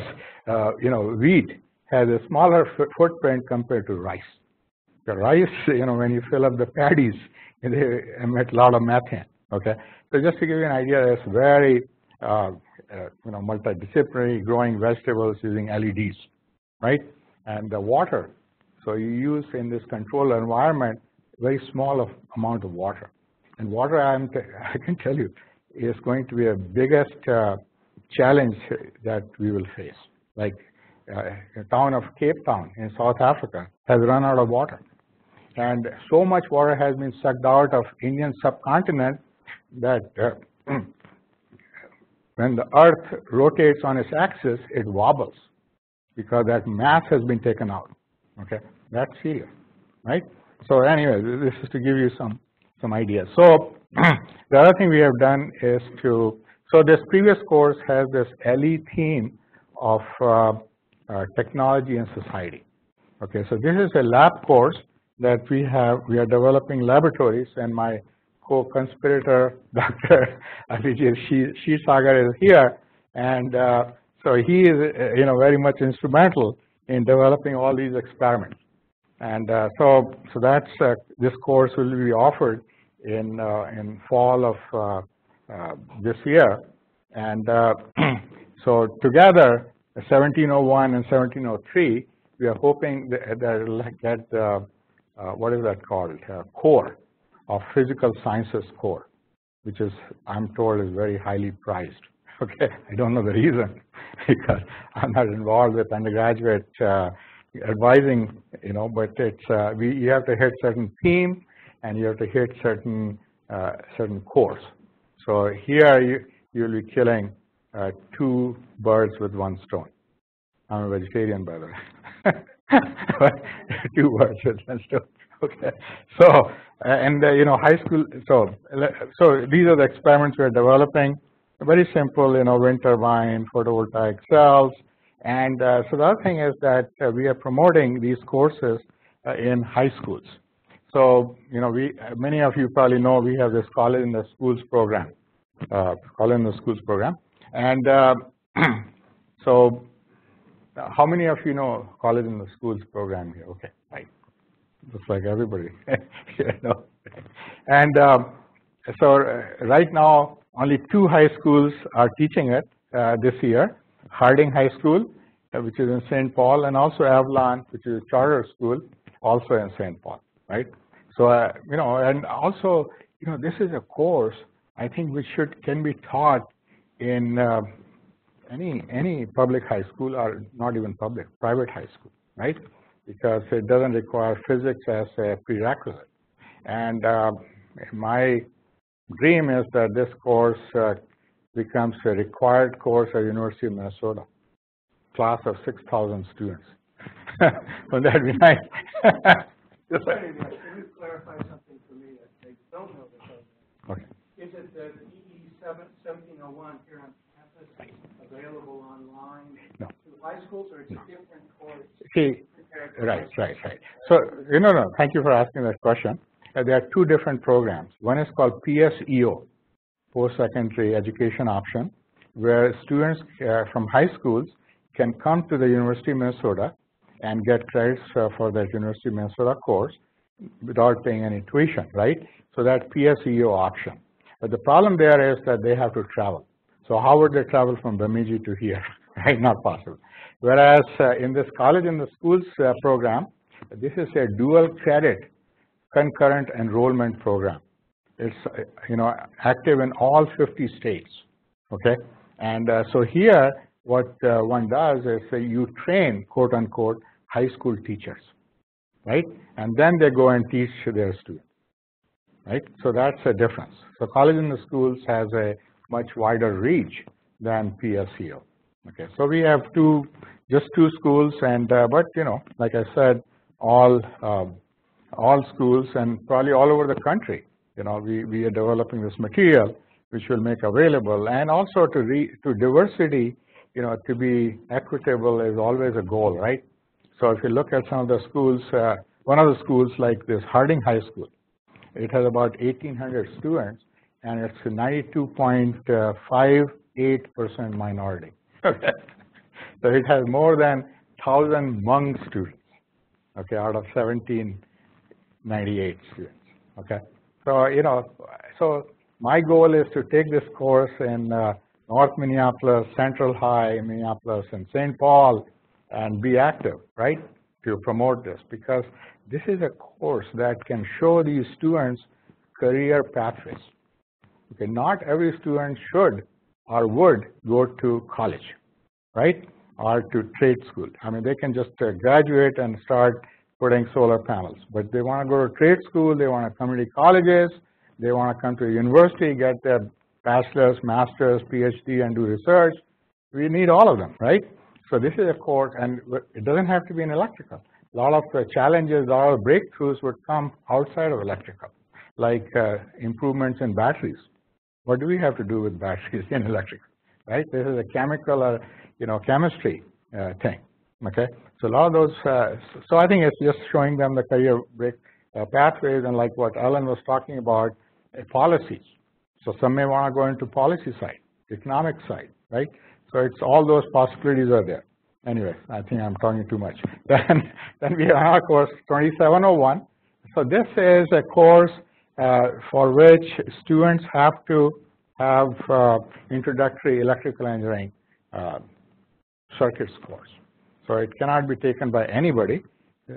wheat has a smaller footprint compared to rice. The rice, when you fill up the paddies, they emit a lot of methane. Okay, so just to give you an idea, it's very multidisciplinary, growing vegetables using LEDs, right? And the water, so you use in this controlled environment very small amount of water. And water, I can tell you, is going to be the biggest challenge that we will face. Like the town of Cape Town in South Africa has run out of water. And so much water has been sucked out of Indian subcontinent that when the earth rotates on its axis, it wobbles because that mass has been taken out. Okay, that's serious, right? So anyway, this is to give you some ideas. So the other thing we have done is so this previous course has this LE theme of technology and society. Okay, so this is a lab course that we are developing laboratories, and my co-conspirator, Dr. Abhijit Shirsagar, is here, and so he is very much instrumental in developing all these experiments. And so that's this course will be offered in fall of this year, and so together 1701 and 1703, we are hoping that it'll get what is that called? Core of physical sciences core, which is, I'm told, is very highly prized. Okay, I don't know the reason because I'm not involved with undergraduate advising, but it's you have to hit certain theme and you have to hit certain course. So here you'll be killing 2 birds with 1 stone. I'm a vegetarian, by the way. 2 birds with 1 stone. Okay. So high school. So these are the experiments we're developing. Very simple, wind turbine, photovoltaic cells, and so the other thing is that we are promoting these courses in high schools. So many of you probably know we have this College in the Schools program, and so how many of you know College in the Schools program here? Okay, right. Looks like everybody. And so right now only 2 high schools are teaching it this year. Harding High School, which is in St. Paul, and also Avalon, which is a charter school, also in St. Paul, right? So and also this is a course I think which can be taught in any public high school, or not even public, private high school, right? Because it doesn't require physics as a prerequisite. And my dream is that this course becomes a required course at University of Minnesota, class of 6,000 students. Wouldn't that be nice? Can you clarify something for me? I don't know the program. Okay. Is it the EE 1701 here on campus available online No. to high schools, or it's a different course? See, right. So, no, thank you for asking that question. There are two different programs. One is called PSEO, Post-Secondary Education Option, where students from high schools can come to the University of Minnesota and get credits for that University of Minnesota course without paying any tuition, right? So that's PSEO option. But the problem there is that they have to travel. So how would they travel from Bemidji to here? Right? Not possible. Whereas in this college in the schools program, this is a dual credit concurrent enrollment program. It's active in all 50 states. Okay, and so here what one does is you train quote unquote high school teachers, right? And then they go and teach their students, right? So that's a difference. So college in the schools has a much wider reach than PSEO. Okay, so we have just two schools, and but like I said, all schools and probably all over the country. We are developing this material which will make available, and also to diversity. To be equitable is always a goal, right? So if you look at some of the schools, one of the schools like this Harding High School, it has about 1,800 students, and it's a 92.58% minority. Okay, so it has more than 1,000 Hmong students. Okay, out of 1,798 students. Okay, so so my goal is to take this course in North Minneapolis, Central High, Minneapolis, and St. Paul, and be active, right, to promote this, because this is a course that can show these students career pathways. Okay, not every student should or would go to college, right, or to trade school. I mean, they can just graduate and start putting solar panels, but they want to go to trade school, they want to community colleges, they want to come to a university, get their bachelor's, master's, PhD, and do research. We need all of them, right? So this is a course, and it doesn't have to be in electrical. A lot of the challenges, a lot of breakthroughs would come outside of electrical, like improvements in batteries. What do we have to do with batteries in electrical, right? This is a chemical or chemistry thing. Okay, so a lot of those. So I think it's just showing them the career pathways, and like what Alan was talking about, policies. So some may want to go into policy side, economic side, right? So it's all those possibilities are there. Anyway, I think I'm talking too much. Then we have our course 2701. So this is a course for which students have to have introductory electrical engineering circuits course. So it cannot be taken by anybody.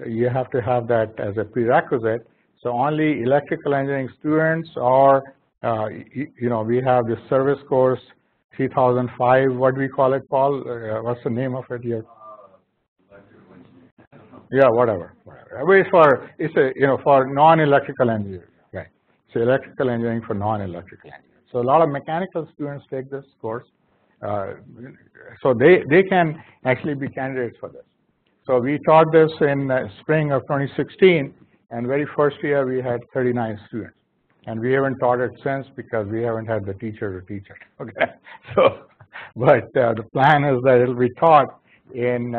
You have to have that as a prerequisite. So only electrical engineering students, or we have this service course 3005. What do we call it, Paul? What's the name of it here? Yeah, whatever. It's for non-electrical engineers, right? So electrical engineering for non-electrical engineers. So a lot of mechanical students take this course. So they can actually be candidates for this. So we taught this in spring of 2016, and very first year we had 39 students. And we haven't taught it since because we haven't had the teacher to teach it. Okay, so but the plan is that it'll be taught in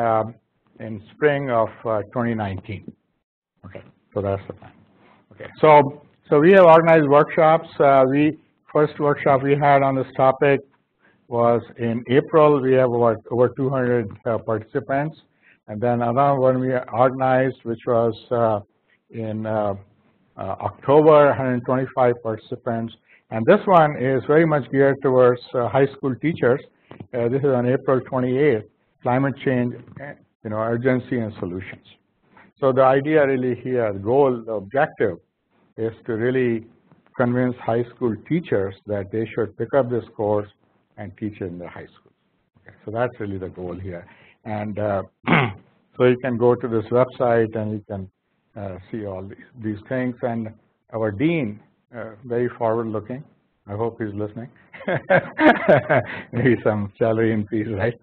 spring of 2019. Okay, so that's the plan. Okay, so we have organized workshops. First workshop we had on this topic was in April. We have over 200 participants, and then another one we organized, which was in October, 125 participants, and this one is very much geared towards high school teachers. This is on April 28th, climate change, urgency and solutions. So the idea really here, the goal, the objective, is to really convince high school teachers that they should pick up this course and teach it in their high school. Okay. So that's really the goal here. And so you can go to this website and you can see all these things. And our dean, very forward-looking. I hope he's listening. Maybe some salary increase, right?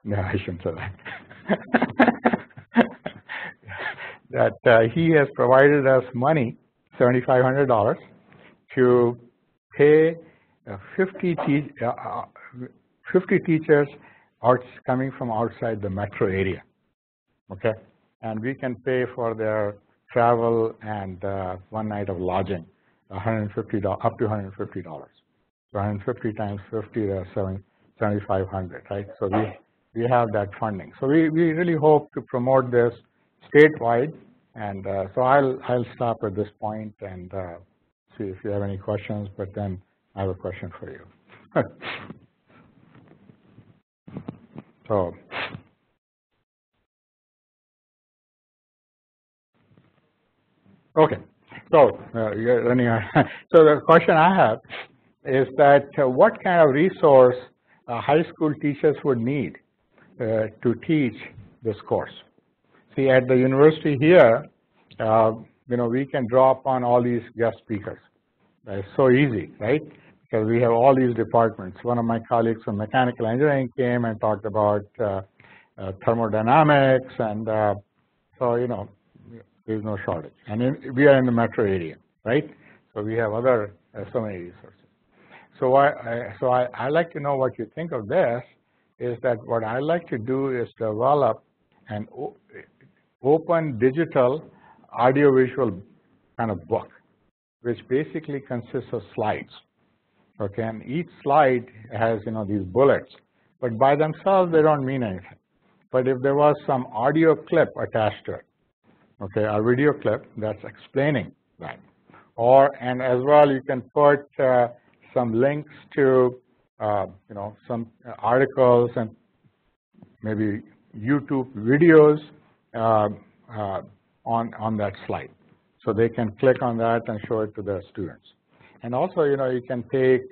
No, I shouldn't say that. That he has provided us money, $7,500, to pay 50 teachers coming from outside the metro area, okay? And we can pay for their travel and one night of lodging, $150, up to $150. So 150 times 50, that's 7,500, right? So we have that funding. So we really hope to promote this statewide. And so I'll stop at this point and see if you have any questions, but then I have a question for you. So, okay. So you're running on. So the question I have is that what kind of resource high school teachers would need to teach this course? See, at the university here, we can draw upon all these guest speakers. It's so easy, right? Because we have all these departments. One of my colleagues from mechanical engineering came and talked about thermodynamics, and so, there's no shortage. And we are in the metro area, right? So we have other, so many resources. So I like to know what you think of this, is that what I like to do is develop an open digital audiovisual kind of book, which basically consists of slides, okay? And each slide has, these bullets, but by themselves, they don't mean anything. But if there was some audio clip attached to it, okay, a video clip that's explaining that, and as well, you can put some links to, some articles and maybe YouTube videos on that slide. So they can click on that and show it to their students. And also, you can take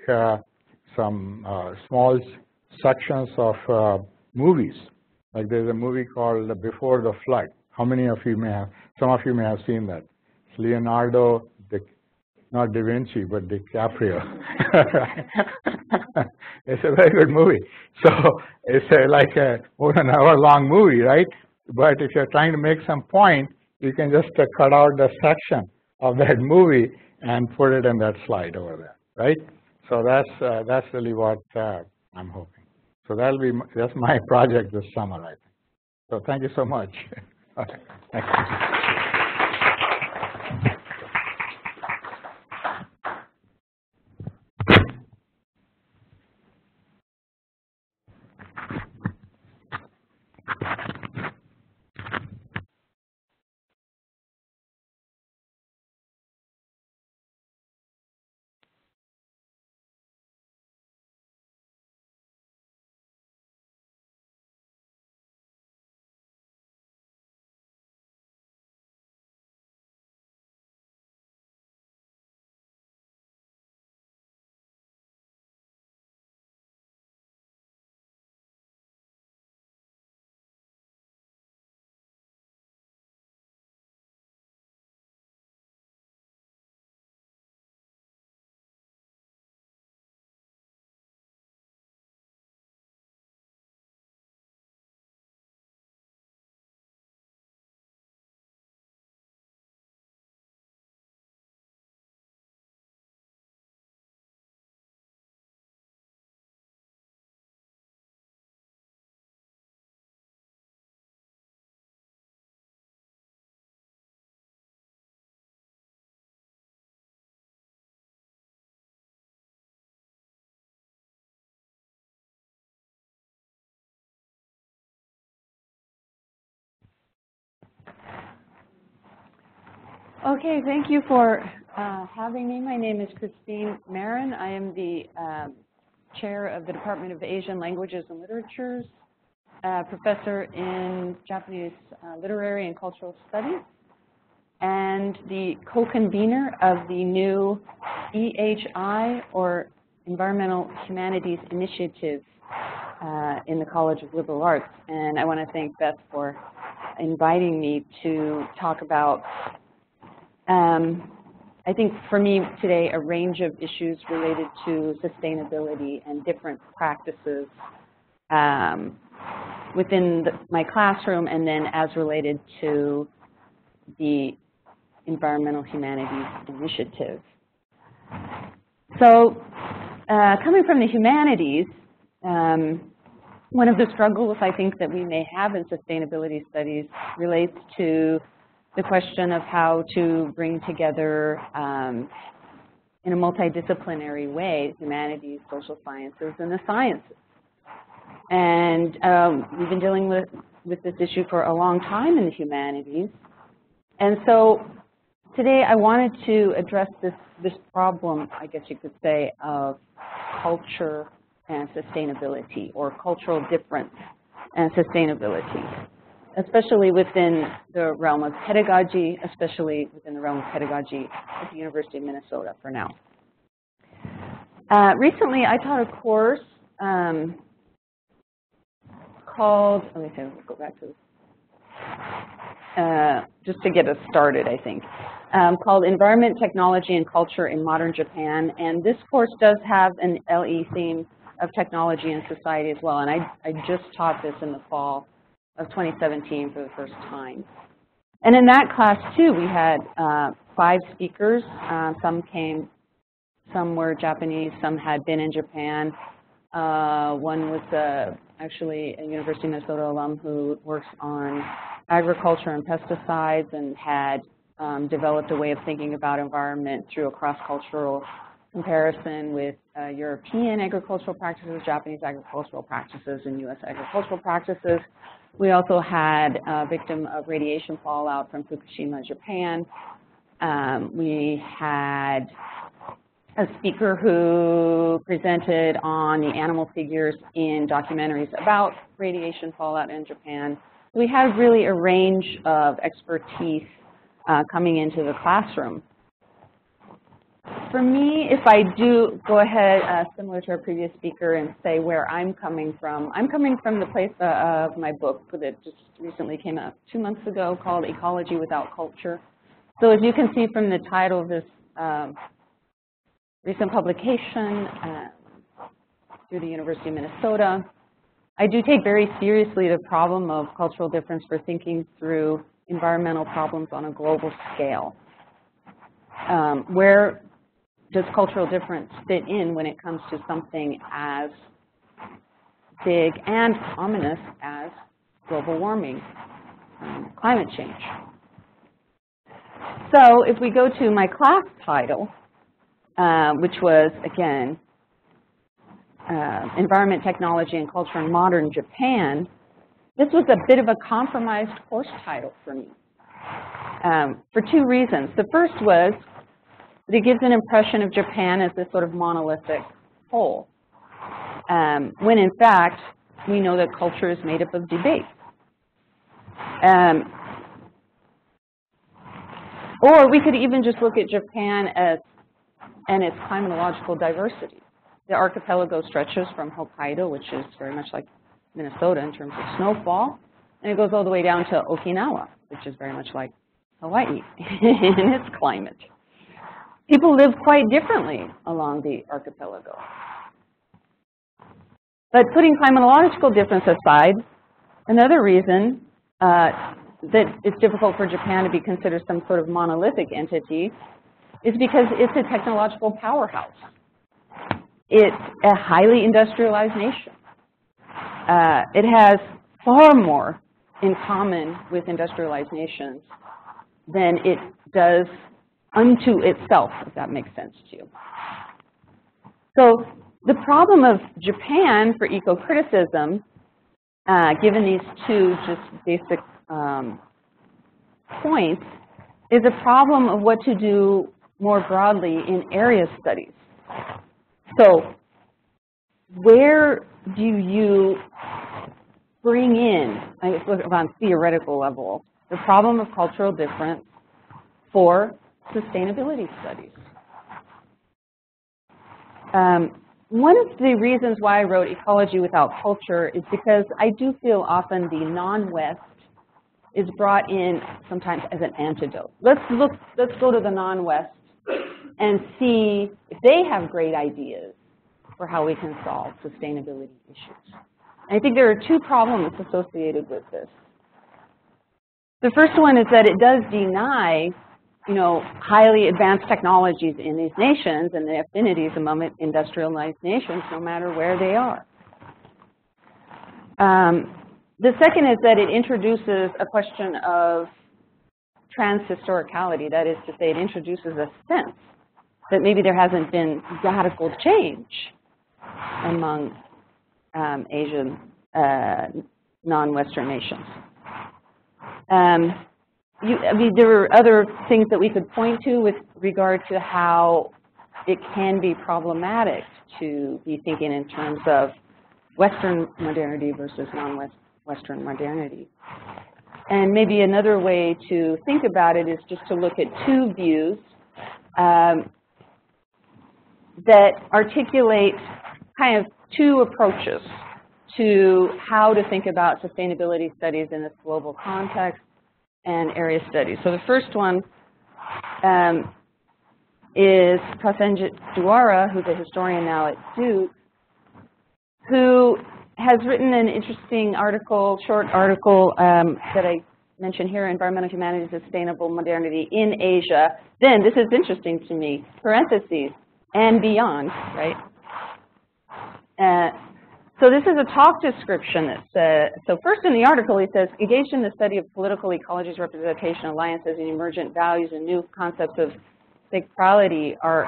some small sections of movies. Like there's a movie called Before the Flood. How many of you may have, some of you may have seen that. It's Leonardo, not Da Vinci, but DiCaprio. It's a very good movie. So it's like a more than an hour-long movie, right? But if you're trying to make some point, you can just cut out the section of that movie and put it in that slide over there, right? So that's really what I'm hoping. So that's my project this summer, I think. So thank you so much. Okay. Thank you. Okay, thank you for having me. My name is Christine Marin. I am the chair of the Department of Asian Languages and Literatures, professor in Japanese Literary and Cultural Studies, and the co-convener of the new EHI, or Environmental Humanities Initiative in the College of Liberal Arts. And I want to thank Beth for inviting me to talk about, I think for me today, a range of issues related to sustainability and different practices within my classroom, and then as related to the Environmental Humanities Initiative. So coming from the humanities, one of the struggles I think that we may have in sustainability studies relates to the question of how to bring together in a multidisciplinary way humanities, social sciences, and the sciences. And we've been dealing with this issue for a long time in the humanities. And so today I wanted to address this problem, I guess you could say, of culture and sustainability, or cultural difference and sustainability, especially within the realm of pedagogy, especially within the realm of pedagogy at the University of Minnesota for now. Recently I taught a course called, let me see, let's go back to this. Just to get us started, I think, called Environment, Technology, and Culture in Modern Japan. And this course does have an LE theme of technology and society as well. And I just taught this in the fall of 2017 for the first time. And in that class, too, we had 5 speakers. Some were Japanese, some had been in Japan. One was actually a University of Minnesota alum who works on agriculture and pesticides and had developed a way of thinking about environment through a cross-cultural comparison with European agricultural practices, Japanese agricultural practices, and U.S. agricultural practices. We also had a victim of radiation fallout from Fukushima, Japan. We had a speaker who presented on the animal figures in documentaries about radiation fallout in Japan. We have really a range of expertise coming into the classroom. For me, if I do go ahead, similar to our previous speaker, and say where I'm coming from the place of my book that just recently came out 2 months ago called Ecology Without Culture. So as you can see from the title of this recent publication through the University of Minnesota, I do take very seriously the problem of cultural difference for thinking through environmental problems on a global scale. Where does cultural difference fit in when it comes to something as big and ominous as global warming, climate change? So if we go to my class title, which was, again, Environment, Technology, and Culture in Modern Japan, this was a bit of a compromised course title for me for 2 reasons. The first was that it gives an impression of Japan as this sort of monolithic whole, when in fact we know that culture is made up of debate. Or we could even just look at Japan and its climatological diversity. The archipelago stretches from Hokkaido, which is very much like Minnesota in terms of snowfall, and it goes all the way down to Okinawa, which is very much like Hawaii in its climate. People live quite differently along the archipelago. But putting climatological difference aside, another reason that it's difficult for Japan to be considered some sort of monolithic entity is because it's a technological powerhouse. It's a highly industrialized nation. It has far more in common with industrialized nations than it does unto itself, if that makes sense to you. So the problem of Japan for eco-criticism, given these 2 just basic points, is a problem of what to do more broadly in area studies. So where do you bring in, I guess on a theoretical level, the problem of cultural difference for sustainability studies? one of the reasons why I wrote Ecology Without Culture is because I do feel often the non-West is brought in sometimes as an antidote. Let's go to the non-West and see if they have great ideas for how we can solve sustainability issues. And I think there are two problems associated with this. The first one is that it does deny, highly advanced technologies in these nations and the affinities among industrialized nations, no matter where they are. The second is that it introduces a question of transhistoricality. That is to say, it introduces a sense that maybe there hasn't been radical change among Asian non-Western nations. There are other things that we could point to with regard to how it can be problematic to be thinking in terms of Western modernity versus non-Western modernity. And maybe another way to think about it is just to look at two views that articulate kind of two approaches to how to think about sustainability studies in this global context and area studies. So the first one is Prasenjit Duara, who's a historian now at Duke, who has written an interesting article, short article that I mentioned here, Environmental Humanities, Sustainable Modernity in Asia. Then, this is interesting to me, parentheses, and beyond, right? So this is a talk description that says, so first in the article he says, engaged in the study of political ecologies, representation, alliances, and emergent values and new concepts of sacrality are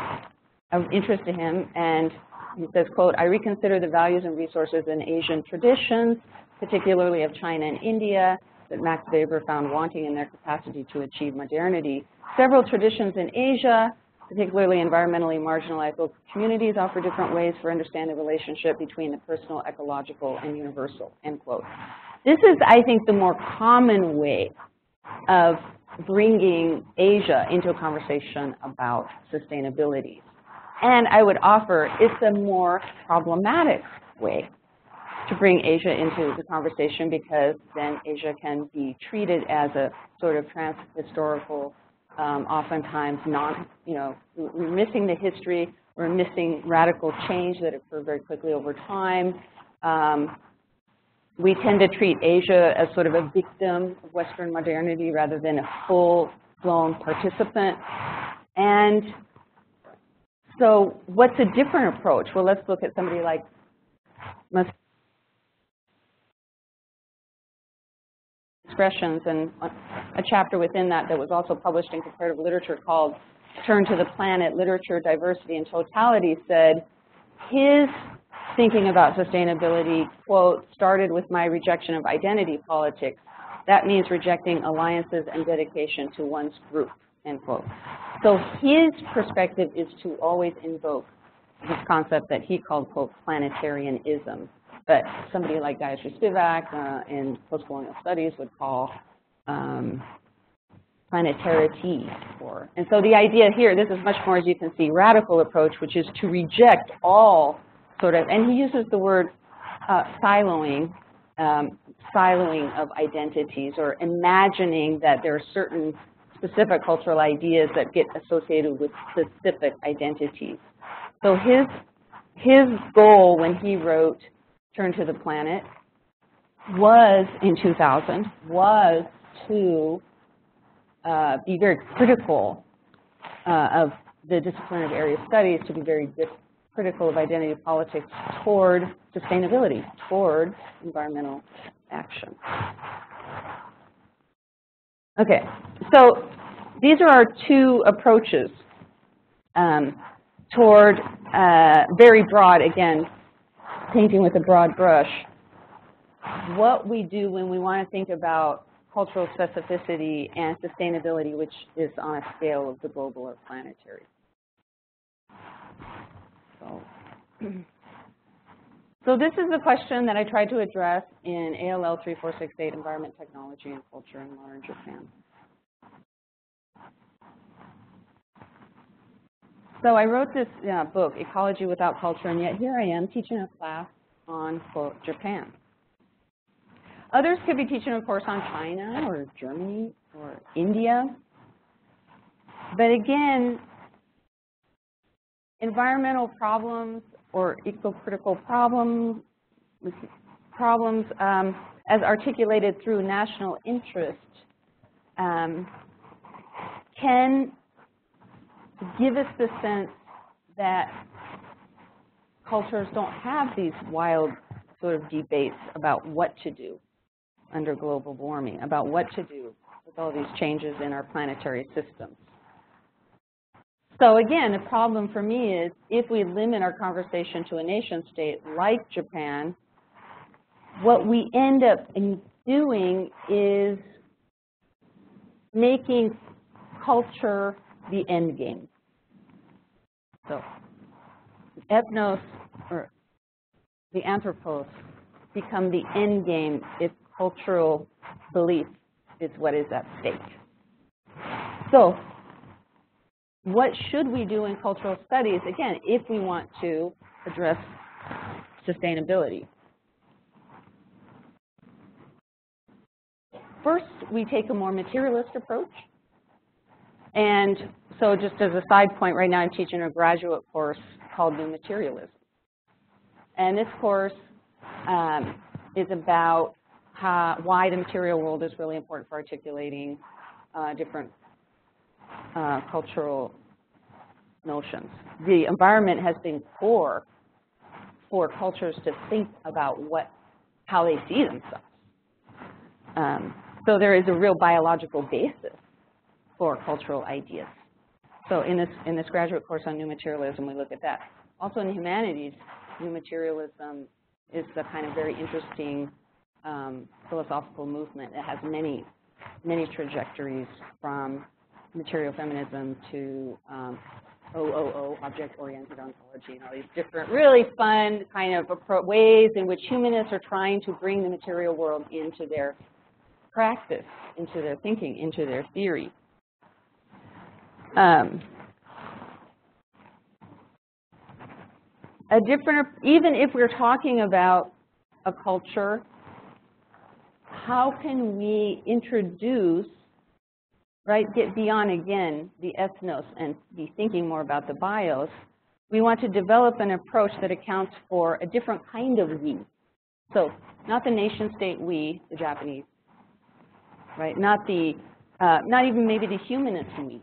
of interest to him, and he says, quote, I reconsider the values and resources in Asian traditions, particularly of China and India, that Max Weber found wanting in their capacity to achieve modernity. Several traditions in Asia, particularly environmentally marginalized local communities, offer different ways for understanding the relationship between the personal, ecological, and universal, end quote. This is, I think, the more common way of bringing Asia into a conversation about sustainability. And I would offer it's a more problematic way to bring Asia into the conversation, because then Asia can be treated as a sort of trans-historical, oftentimes we're missing the history, we're missing radical change that occurred very quickly over time. We tend to treat Asia as sort of a victim of Western modernity rather than a full-blown participant. And so what's a different approach? Well, let's look at somebody like expressions, and a chapter within that was also published in comparative literature called Turn to the Planet, Literature, Diversity, and Totality, said his thinking about sustainability, quote, started with my rejection of identity politics. That means rejecting alliances and dedication to one's group, end quote. So his perspective is to always invoke this concept that he called, quote, planetarianism, but somebody like Gayatri Spivak in postcolonial studies would call planetarity. And so the idea here, this is much more, as you can see, radical approach, which is to reject all sort of, and he uses the word siloing of identities, or imagining that there are certain specific cultural ideas that get associated with specific identities. So his goal when he wrote Turn to the Planet was, in 2000, was to be very critical of the discipline of area studies, to be very critical of identity politics toward sustainability, toward environmental action. Okay, so these are our two approaches toward very broad, again, painting with a broad brush, what we do when we want to think about cultural specificity and sustainability, which is on a scale of the global or planetary. So this is the question that I tried to address in ALL 3468, Environment, Technology, and Culture in Modern Japan. So I wrote this book, Ecology Without Culture, and yet here I am teaching a class on, quote, Japan. Others could be teaching a course on China or Germany or India. But again, environmental problems or eco-critical problems as articulated through national interest can give us the sense that cultures don't have these wild sort of debates about what to do under global warming, about what to do with all these changes in our planetary systems. So again, the problem for me is if we limit our conversation to a nation state like Japan, what we end up doing is making culture the end game. So ethnos or the anthropos become the end game if cultural belief is what is at stake. So what should we do in cultural studies, again, if we want to address sustainability? First, we take a more materialist approach. And so just as a side point, right now I'm teaching a graduate course called New Materialism. And this course is about why the material world is really important for articulating different cultural notions. The environment has been core for cultures to think about how they see themselves. So there is a real biological basis for cultural ideas. So in this graduate course on New Materialism, we look at that. Also in Humanities, New Materialism is a kind of very interesting philosophical movement. It has many trajectories from material feminism to OOO, object-oriented ontology, and all these different really fun kind of ways in which humanists are trying to bring the material world into their practice, into their thinking, into their theory. Even if we're talking about a culture, how can we introduce, right, get beyond, again, the ethnos and be thinking more about the bios? We want to develop an approach that accounts for a different kind of we. So not the nation state we, the Japanese, right? Not even maybe the humanist we,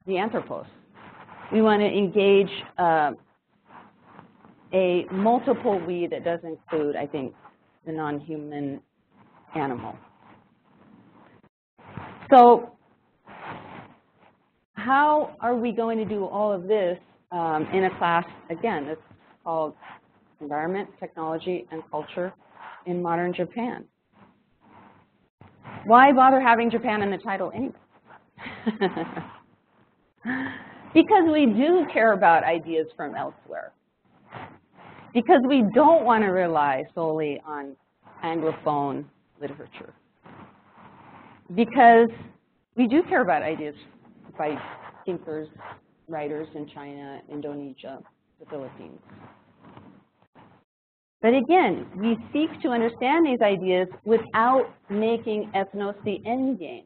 the anthropos. We want to engage a multiple we that does include, I think, the non-human animal. So how are we going to do all of this in a class, again, that's called Environment, Technology, and Culture in Modern Japan? Why bother having Japan in the title anyway? Because we do care about ideas from elsewhere. Because we don't want to rely solely on Anglophone literature. Because we do care about ideas by thinkers, writers in China, Indonesia, the Philippines. But again, we seek to understand these ideas without making ethnos the end game.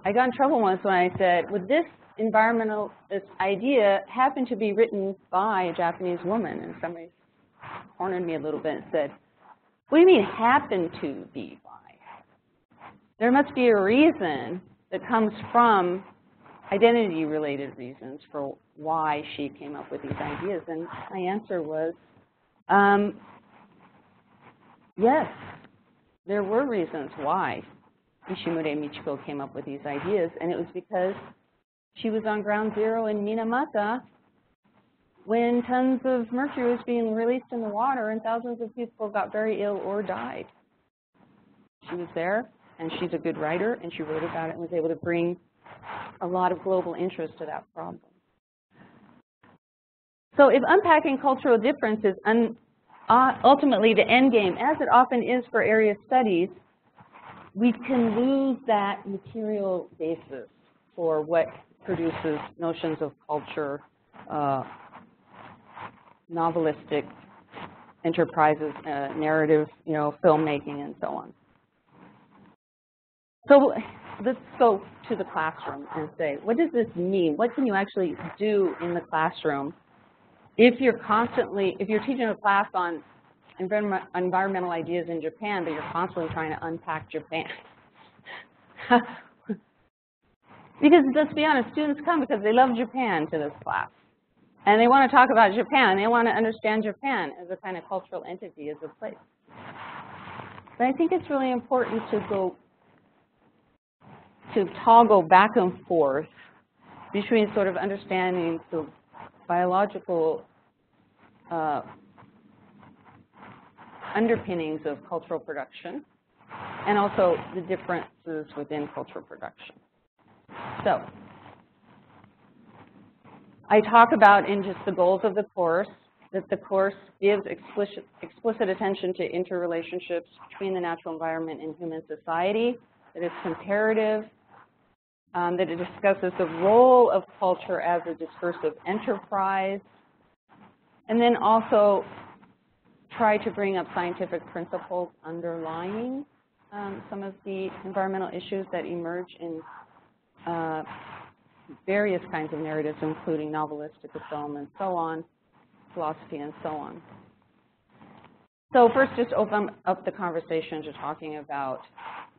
I got in trouble once when I said, would this environmentalist idea happen to be written by a Japanese woman? And somebody cornered me a little bit and said, what do you mean happen to be by? There must be a reason that comes from identity-related reasons for why she came up with these ideas. And my answer was, yes, there were reasons why Ishimura Michiko came up with these ideas, and it was because she was on ground zero in Minamata when tons of mercury was being released in the water and thousands of people got very ill or died. She was there, and she's a good writer, and she wrote about it and was able to bring a lot of global interest to that problem. So if unpacking cultural difference is ultimately the end game, as it often is for area studies, we can lose that material basis for what produces notions of culture, novelistic enterprises, narrative, filmmaking, and so on. So let's go to the classroom and say, what does this mean? What can you actually do in the classroom if you're teaching a class on environmental ideas in Japan, but you're constantly trying to unpack Japan? Because let's be honest, students come because they love Japan to this class. And they want to talk about Japan. They want to understand Japan as a kind of cultural entity, as a place. But I think it's really important to toggle back and forth between sort of understanding the biological underpinnings of cultural production and also the differences within cultural production. So I talk about in just the goals of the course that the course gives explicit attention to interrelationships between the natural environment and human society, that it's comparative, that it discusses the role of culture as a discursive enterprise, and then also try to bring up scientific principles underlying some of the environmental issues that emerge in various kinds of narratives, including novelistic film and so on, philosophy and so on. So first, just open up the conversation to talking about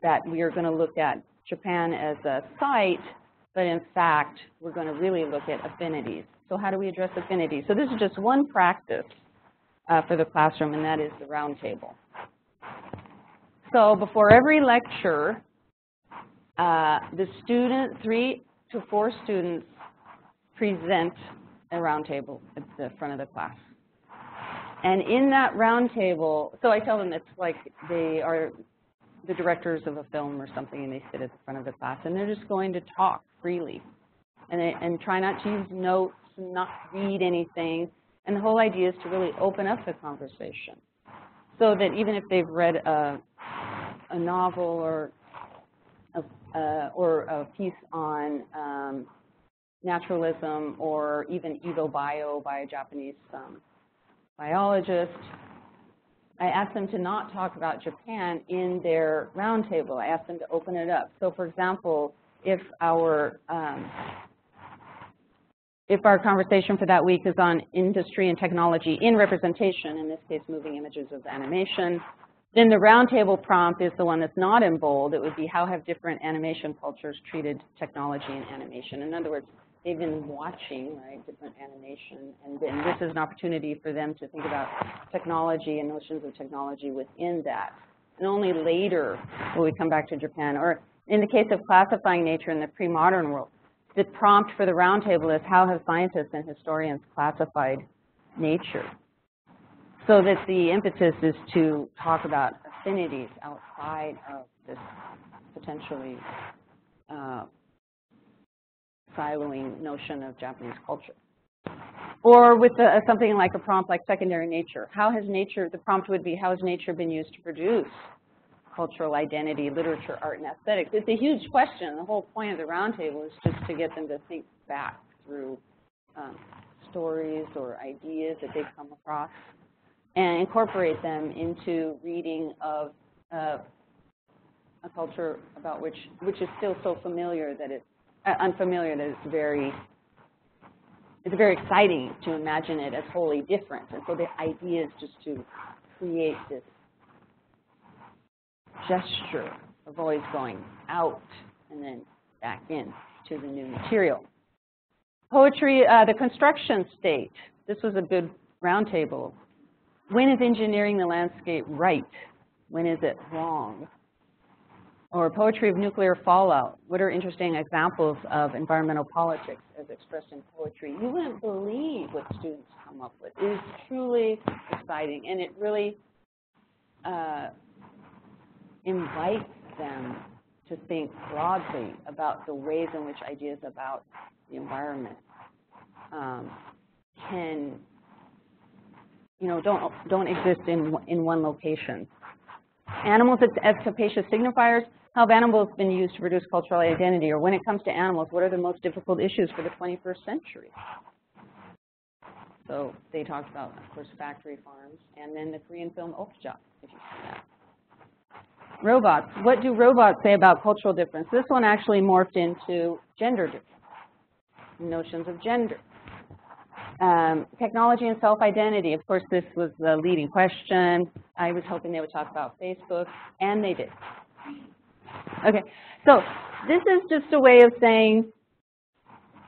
that we are going to look at Japan as a site, but in fact, we're going to really look at affinities. So how do we address affinities? So this is just one practice for the classroom, and that is the round table. So before every lecture, the student, 3 to 4 students, present a round table at the front of the class. And in that round table, so I tell them it's like they are the directors of a film or something, and they sit at the front of the class, and they're just going to talk freely and try not to use notes and not read anything. And the whole idea is to really open up the conversation so that even if they've read a novel or a piece on naturalism, or even Edo Bio by a Japanese biologist, I ask them to not talk about Japan in their roundtable. I ask them to open it up. So for example, if our conversation for that week is on industry and technology in representation, in this case moving images of animation, then the roundtable prompt is the one that's not in bold. It would be, how have different animation cultures treated technology and animation? In other words, they've been watching, right, different animation, and then this is an opportunity for them to think about technology and notions of technology within that. And only later will we come back to Japan. Or in the case of classifying nature in the pre-modern world, the prompt for the roundtable is, how have scientists and historians classified nature? So that the impetus is to talk about affinities outside of this potentially siloing notion of Japanese culture. Or with something like a prompt like secondary nature. How has nature, the prompt would be, how has nature been used to produce cultural identity, literature, art, and aesthetics? It's a huge question. The whole point of the roundtable is just to get them to think back through stories or ideas that they've come across and incorporate them into reading of a culture about which is still so familiar that it's unfamiliar that it's very exciting to imagine it as wholly different. And so the idea is just to create this gesture of always going out and then back in to the new material. Poetry, the construction state. This was a good roundtable. When is engineering the landscape right? When is it wrong? Or poetry of nuclear fallout. What are interesting examples of environmental politics as expressed in poetry? You wouldn't believe what students come up with. It is truly exciting, and it really invites them to think broadly about the ways in which ideas about the environment can, don't exist in one location. Animals as capacious signifiers. How have animals been used to produce cultural identity? Or when it comes to animals, what are the most difficult issues for the 21st century? So they talked about, of course, factory farms, and then the Korean film Okja, if you've seen that. Robots. What do robots say about cultural difference? This one actually morphed into gender difference, notions of gender. Technology and self-identity. Of course, this was the leading question. I was hoping they would talk about Facebook, and they did. Okay, so this is just a way of saying,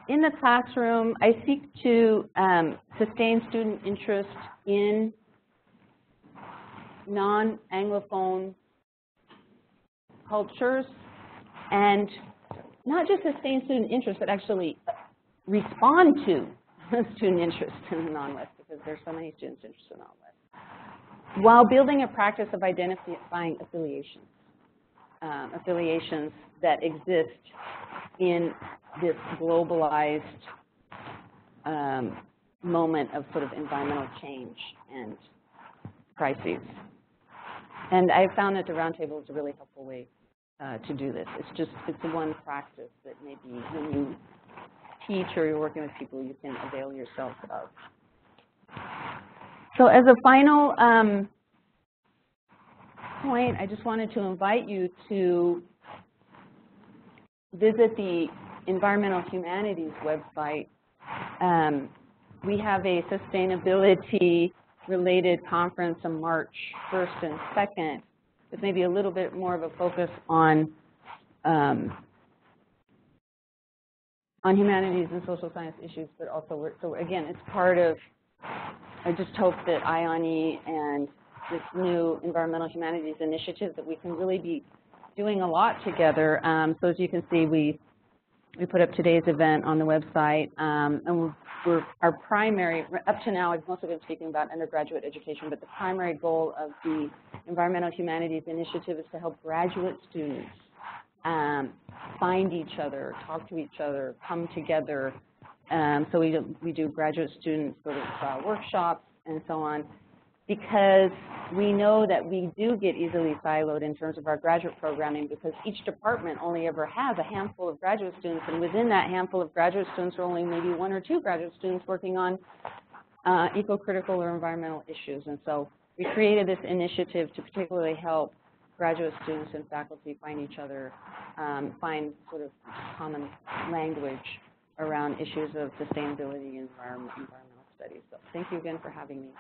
in the classroom, I seek to sustain student interest in non-Anglophone cultures, and not just sustain student interest, but actually respond to student interest in the non-West, because there's so many students interested in the non-West, while building a practice of identifying affiliations, affiliations that exist in this globalized moment of sort of environmental change and crises. And I found that the roundtable is a really helpful way to do this. It's one practice that maybe when you teach or you're working with people, you can avail yourself of. So as a final point, I just wanted to invite you to visit the Environmental Humanities website. We have a sustainability-related conference on March 1st and 2nd, with maybe a little bit more of a focus on humanities and social science issues, but also, so again, it's part of, I just hope that IONI and this new environmental humanities initiative that we can really be doing a lot together. So as you can see, we put up today's event on the website, and our primary, up to now, I've mostly been speaking about undergraduate education, but the primary goal of the Environmental Humanities Initiative is to help graduate students find each other, talk to each other, come together. So we do graduate student sort of workshops and so on, because we know that we do get easily siloed in terms of our graduate programming, because each department only ever has a handful of graduate students, and within that handful of graduate students are only maybe 1 or 2 graduate students working on eco-critical or environmental issues. And so we created this initiative to particularly help graduate students and faculty find each other, find sort of common language around issues of sustainability and environmental studies. So thank you again for having me.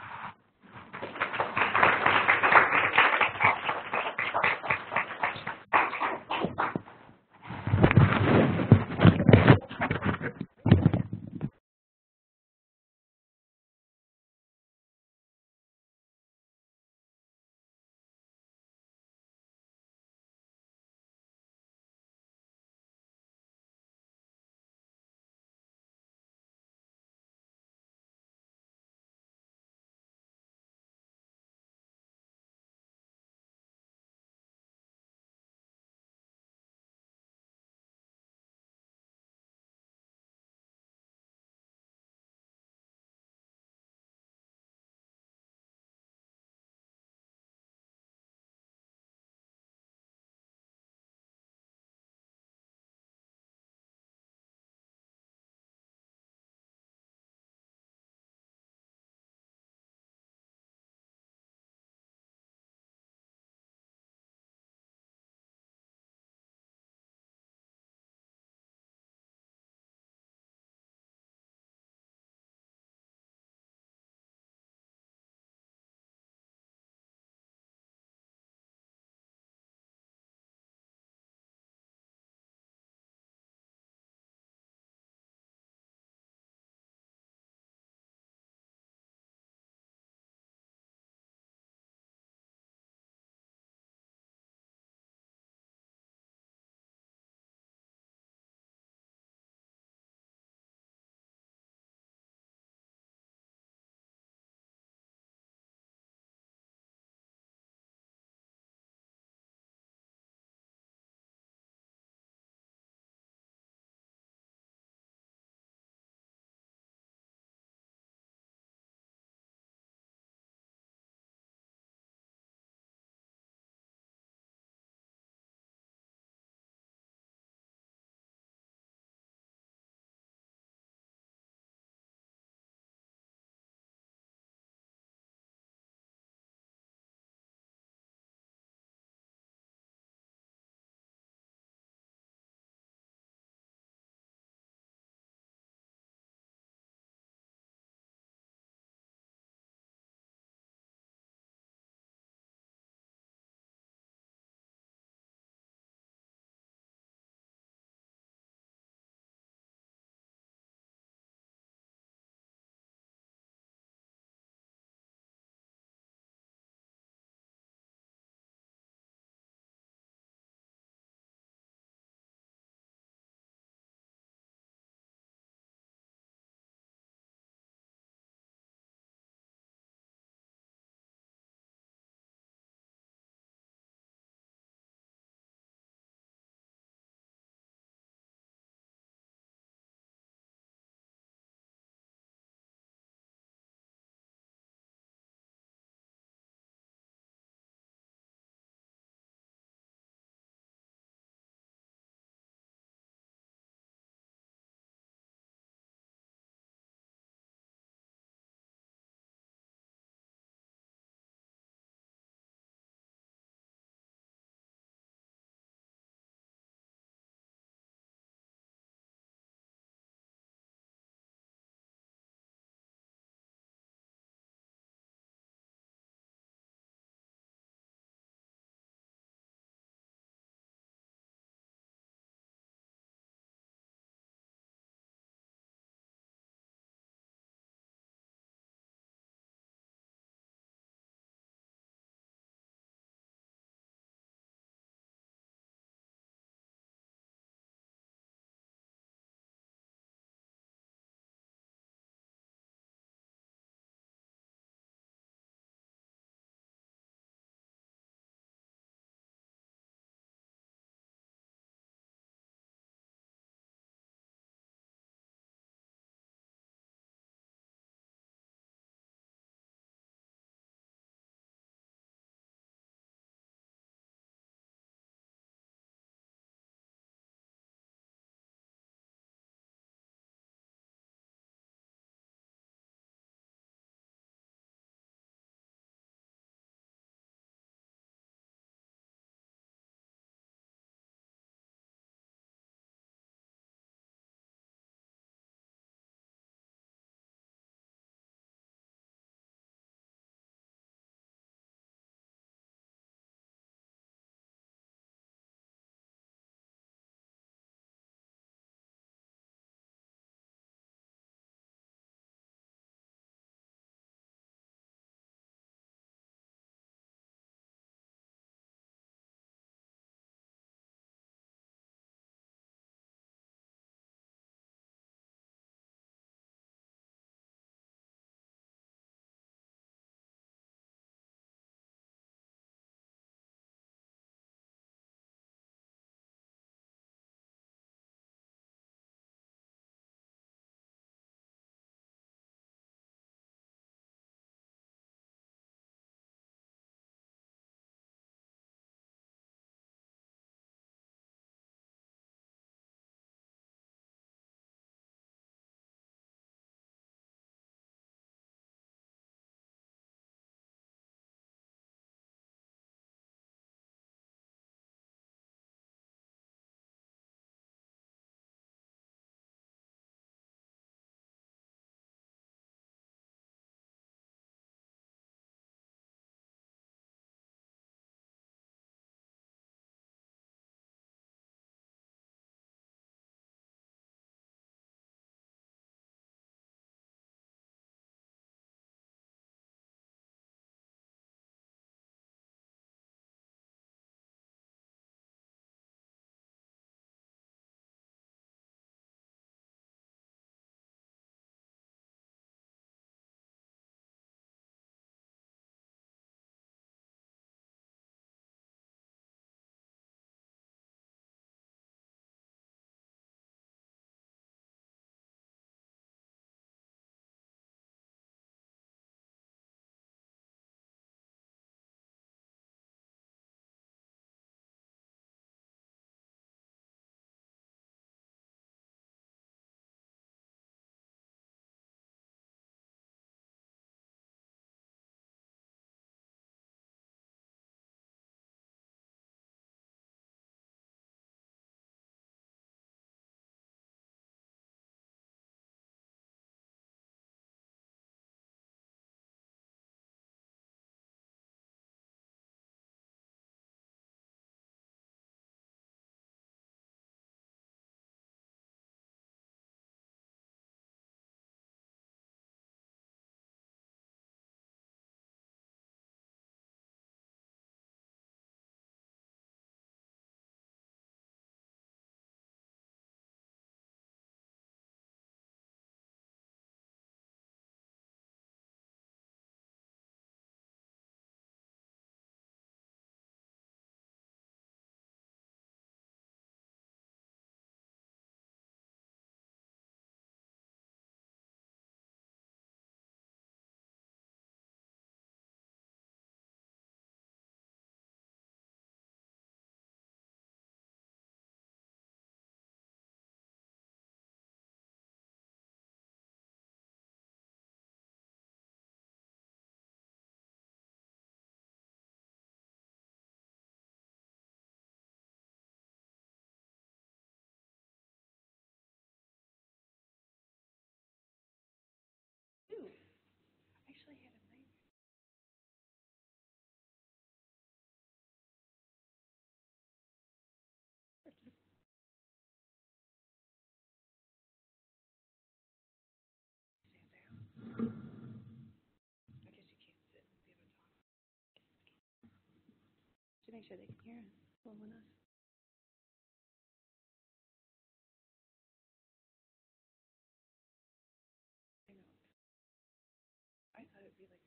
sure they can hear us. Slow enough. I know. I thought it would be like,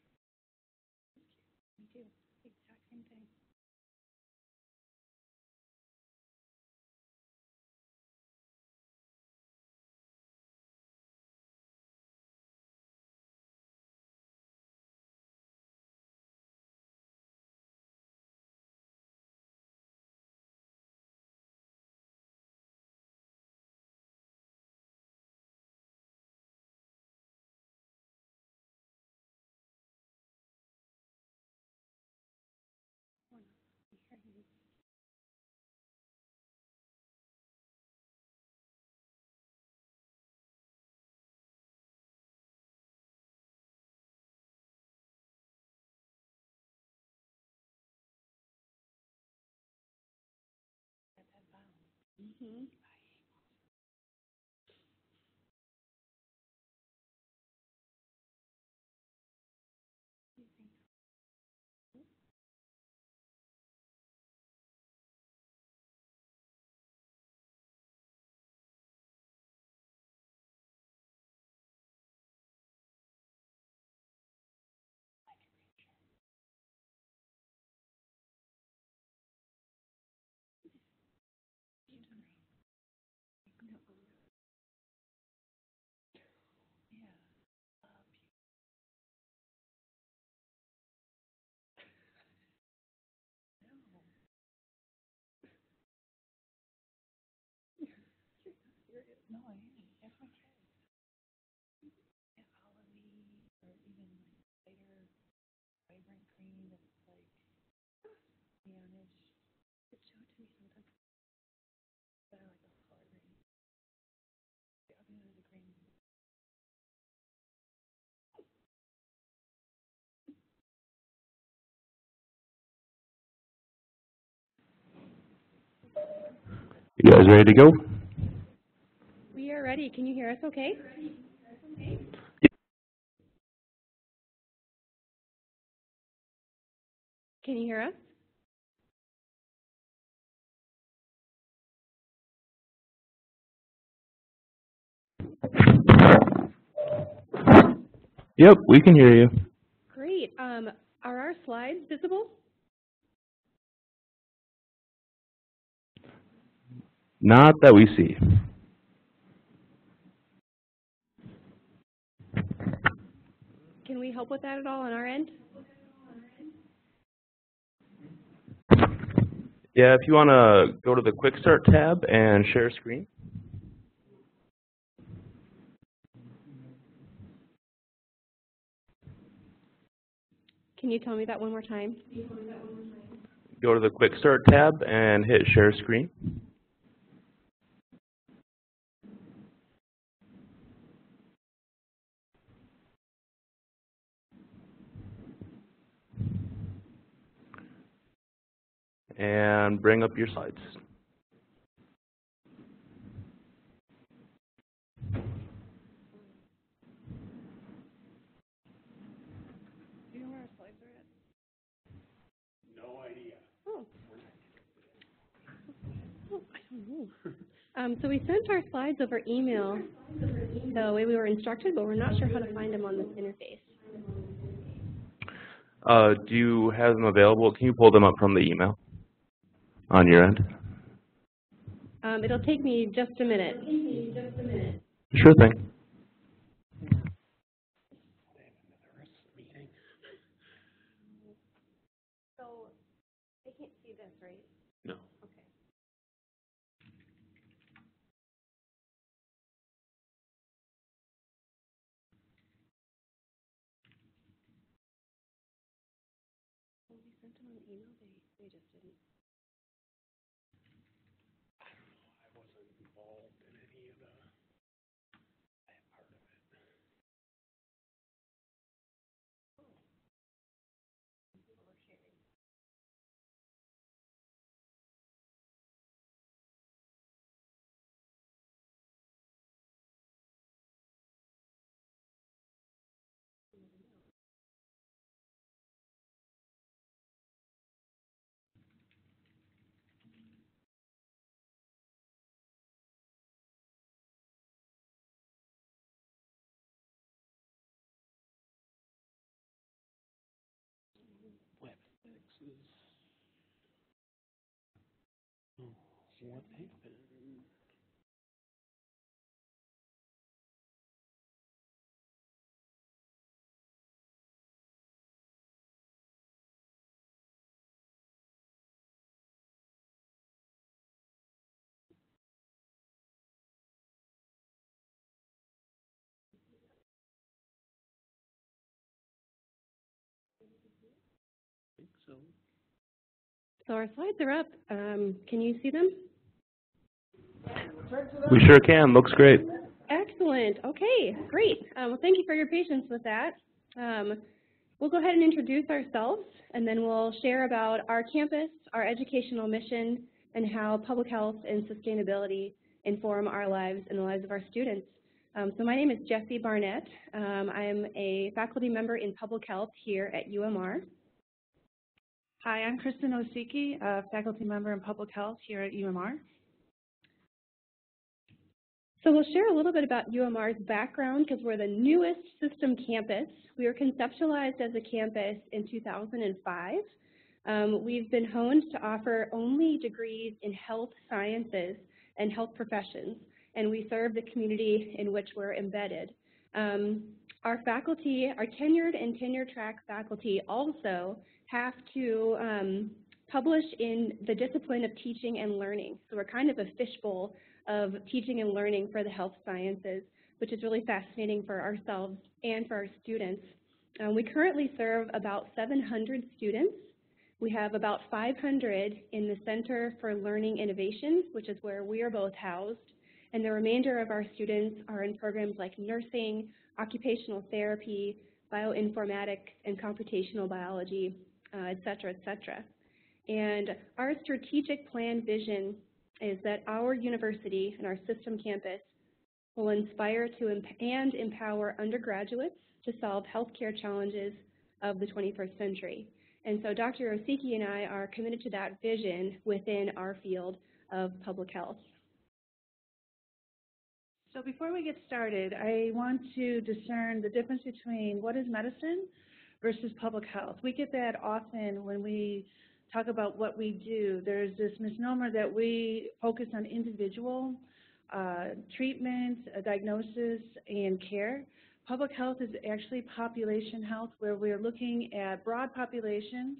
me too. Exact same thing. Mm-hmm. No, I am. That's my kid. Yeah, olive or even like lighter, vibrant green that's like neonish. It showed to me sometimes. But I like the color green. The other one is a green. You guys ready to go? We are ready. Can you hear us okay? Can you hear us? Yep, we can hear you. Great. Are our slides visible? Not that we see. Can we help with that at all on our end? Yeah, if you want to go to the Quick Start tab and share screen. Can you tell me that one more time? Go to the Quick Start tab and hit share screen. And bring up your slides. Do you know where our slides are at? No idea. Oh. I don't know. So we sent our slides over email the way we were instructed, but we're not sure how to find them on this interface. Do you have them available? Can you pull them up from the email on your end? It'll take me just a minute. Sure thing. So they can't see this, right? No. Okay. Well, we sent them on the email. They just didn't. What happened? I think so. So our slides are up. Can you see them? We sure can. Looks great. Excellent. Okay, great. Well, thank you for your patience with that. We'll go ahead and introduce ourselves, and then we'll share about our campus, our educational mission, and how public health and sustainability inform our lives and the lives of our students. So my name is Jessie Barnett. I'm a faculty member in public health here at UMR. Hi, I'm Kristen Osiki, a faculty member in public health here at UMR. So we'll share a little bit about UMR's background because we're the newest system campus. We were conceptualized as a campus in 2005. We've been honed to offer only degrees in health sciences and health professions, and we serve the community in which we're embedded. Our faculty, our tenured and tenure track faculty also have to publish in the discipline of teaching and learning. So we're kind of a fishbowl of teaching and learning for the health sciences, which is really fascinating for ourselves and for our students. We currently serve about 700 students. We have about 500 in the Center for Learning Innovations, which is where we are both housed. And the remainder of our students are in programs like nursing, occupational therapy, bioinformatics, and computational biology, et cetera, et cetera. And our strategic plan vision is that our university and our system campus will inspire and empower undergraduates to solve healthcare challenges of the 21st century. And so Dr. Osiki and I are committed to that vision within our field of public health. So before we get started, I want to discern the difference between what is medicine versus public health. We get that often when we talk about what we do. There's this misnomer that we focus on individual treatment, diagnosis, and care. Public health is actually population health, where we're looking at broad populations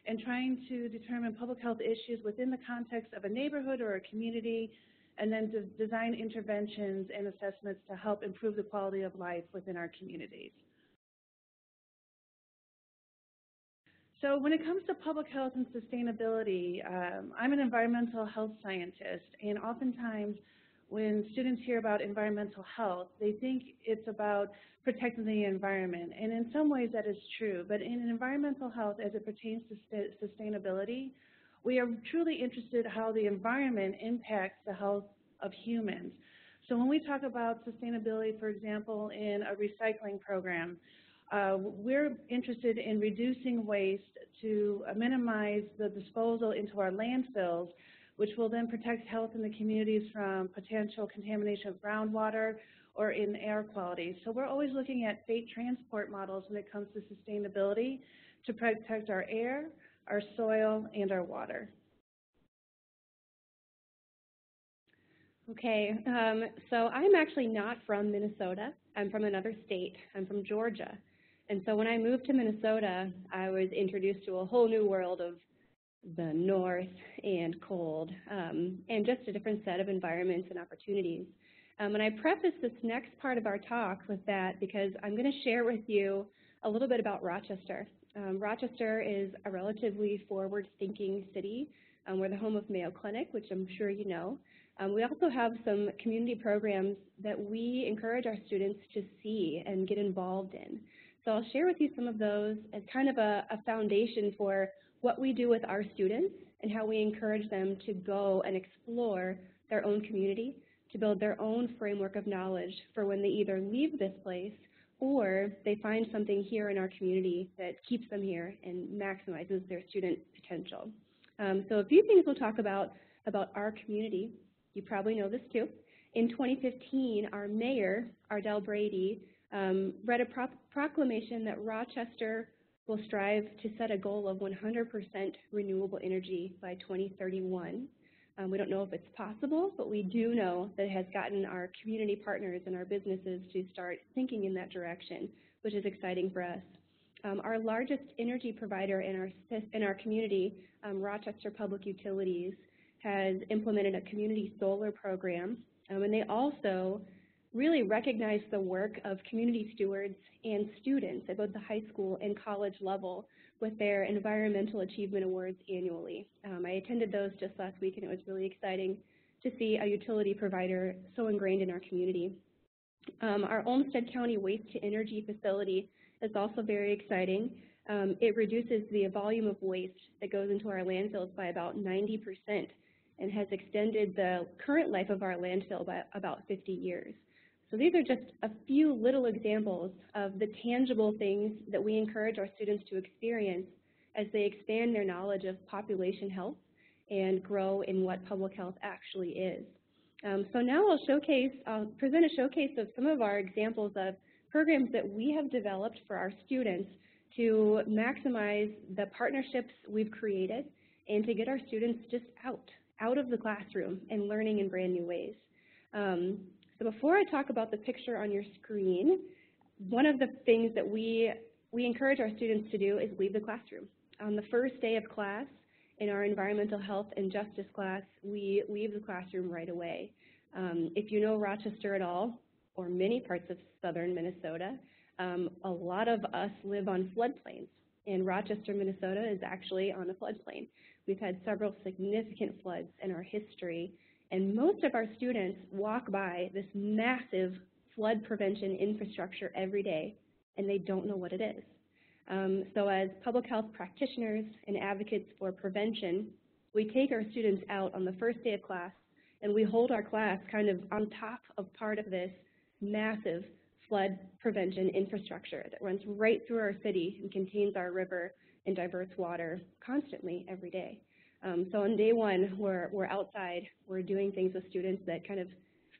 and trying to determine public health issues within the context of a neighborhood or a community, and then design interventions and assessments to help improve the quality of life within our communities. So when it comes to public health and sustainability, I'm an environmental health scientist, and oftentimes when students hear about environmental health, they think it's about protecting the environment, and in some ways that is true, but in environmental health as it pertains to sustainability, we are truly interested in how the environment impacts the health of humans. So when we talk about sustainability, for example, in a recycling program, we're interested in reducing waste to minimize the disposal into our landfills, which will then protect health in the communities from potential contamination of groundwater or in air quality. So we're always looking at freight transport models when it comes to sustainability to protect our air, our soil, and our water. Okay, so I'm actually not from Minnesota. I'm from another state. I'm from Georgia. And so when I moved to Minnesota, I was introduced to a whole new world of the north and cold, and just a different set of environments and opportunities. And I preface this next part of our talk with that because I'm going to share with you a little bit about Rochester. Rochester is a relatively forward-thinking city. We're the home of Mayo Clinic, which I'm sure you know. We also have some community programs that we encourage our students to see and get involved in. So I'll share with you some of those as kind of a foundation for what we do with our students and how we encourage them to go and explore their own community, to build their own framework of knowledge for when they either leave this place or they find something here in our community that keeps them here and maximizes their student potential. So a few things we'll talk about our community. You probably know this too. In 2015, our mayor, Ardell Brady, read a proclamation that Rochester We'll strive to set a goal of 100% renewable energy by 2031. We don't know if it's possible, but we do know that it has gotten our community partners and our businesses to start thinking in that direction, which is exciting for us. Our largest energy provider in our community, Rochester Public Utilities, has implemented a community solar program, and they also really recognize the work of community stewards and students at both the high school and college level with their Environmental Achievement Awards annually. I attended those just last week, and it was really exciting to see a utility provider so ingrained in our community. Our Olmsted County Waste to Energy facility is also very exciting. It reduces the volume of waste that goes into our landfills by about 90% and has extended the current life of our landfill by about 50 years. So these are just a few little examples of the tangible things that we encourage our students to experience as they expand their knowledge of population health and grow in what public health actually is. So now I'll present a showcase of some of our examples of programs that we have developed for our students to maximize the partnerships we've created and to get our students just out of the classroom and learning in brand new ways. So before I talk about the picture on your screen, one of the things that we encourage our students to do is leave the classroom. On the first day of class, in our environmental health and justice class, we leave the classroom right away. If you know Rochester at all, or many parts of southern Minnesota, a lot of us live on floodplains, and Rochester, Minnesota is actually on a floodplain. We've had several significant floods in our history, and most of our students walk by this massive flood prevention infrastructure every day, and they don't know what it is. So as public health practitioners and advocates for prevention, we take our students out on the first day of class, and we hold our class kind of on top of part of this massive flood prevention infrastructure that runs right through our city and contains our river and diverts water constantly every day. So on day one, we're outside, we're doing things with students that kind of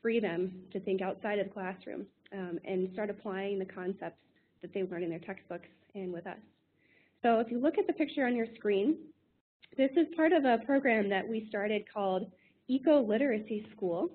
free them to think outside of the classroom and start applying the concepts that they learn in their textbooks and with us. So if you look at the picture on your screen, this is part of a program that we started called Eco-Literacy School.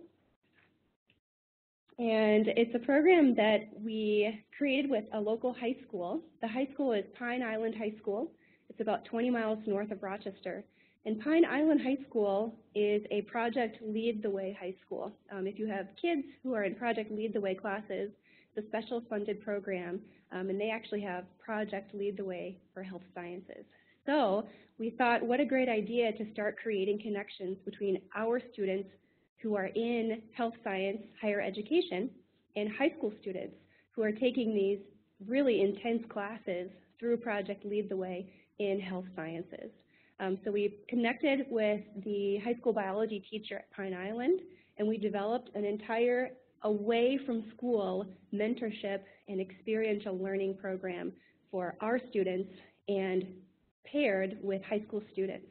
And it's a program that we created with a local high school. The high school is Pine Island High School. It's about 20 miles north of Rochester. And Pine Island High School is a Project Lead the Way high school. If you have kids who are in Project Lead the Way classes, it's a special funded program, and they actually have Project Lead the Way for health sciences. So we thought, what a great idea to start creating connections between our students who are in health science higher education and high school students who are taking these really intense classes through Project Lead the Way in health sciences. So we connected with the high school biology teacher at Pine Island, and we developed an entire away from school mentorship and experiential learning program for our students and paired with high school students.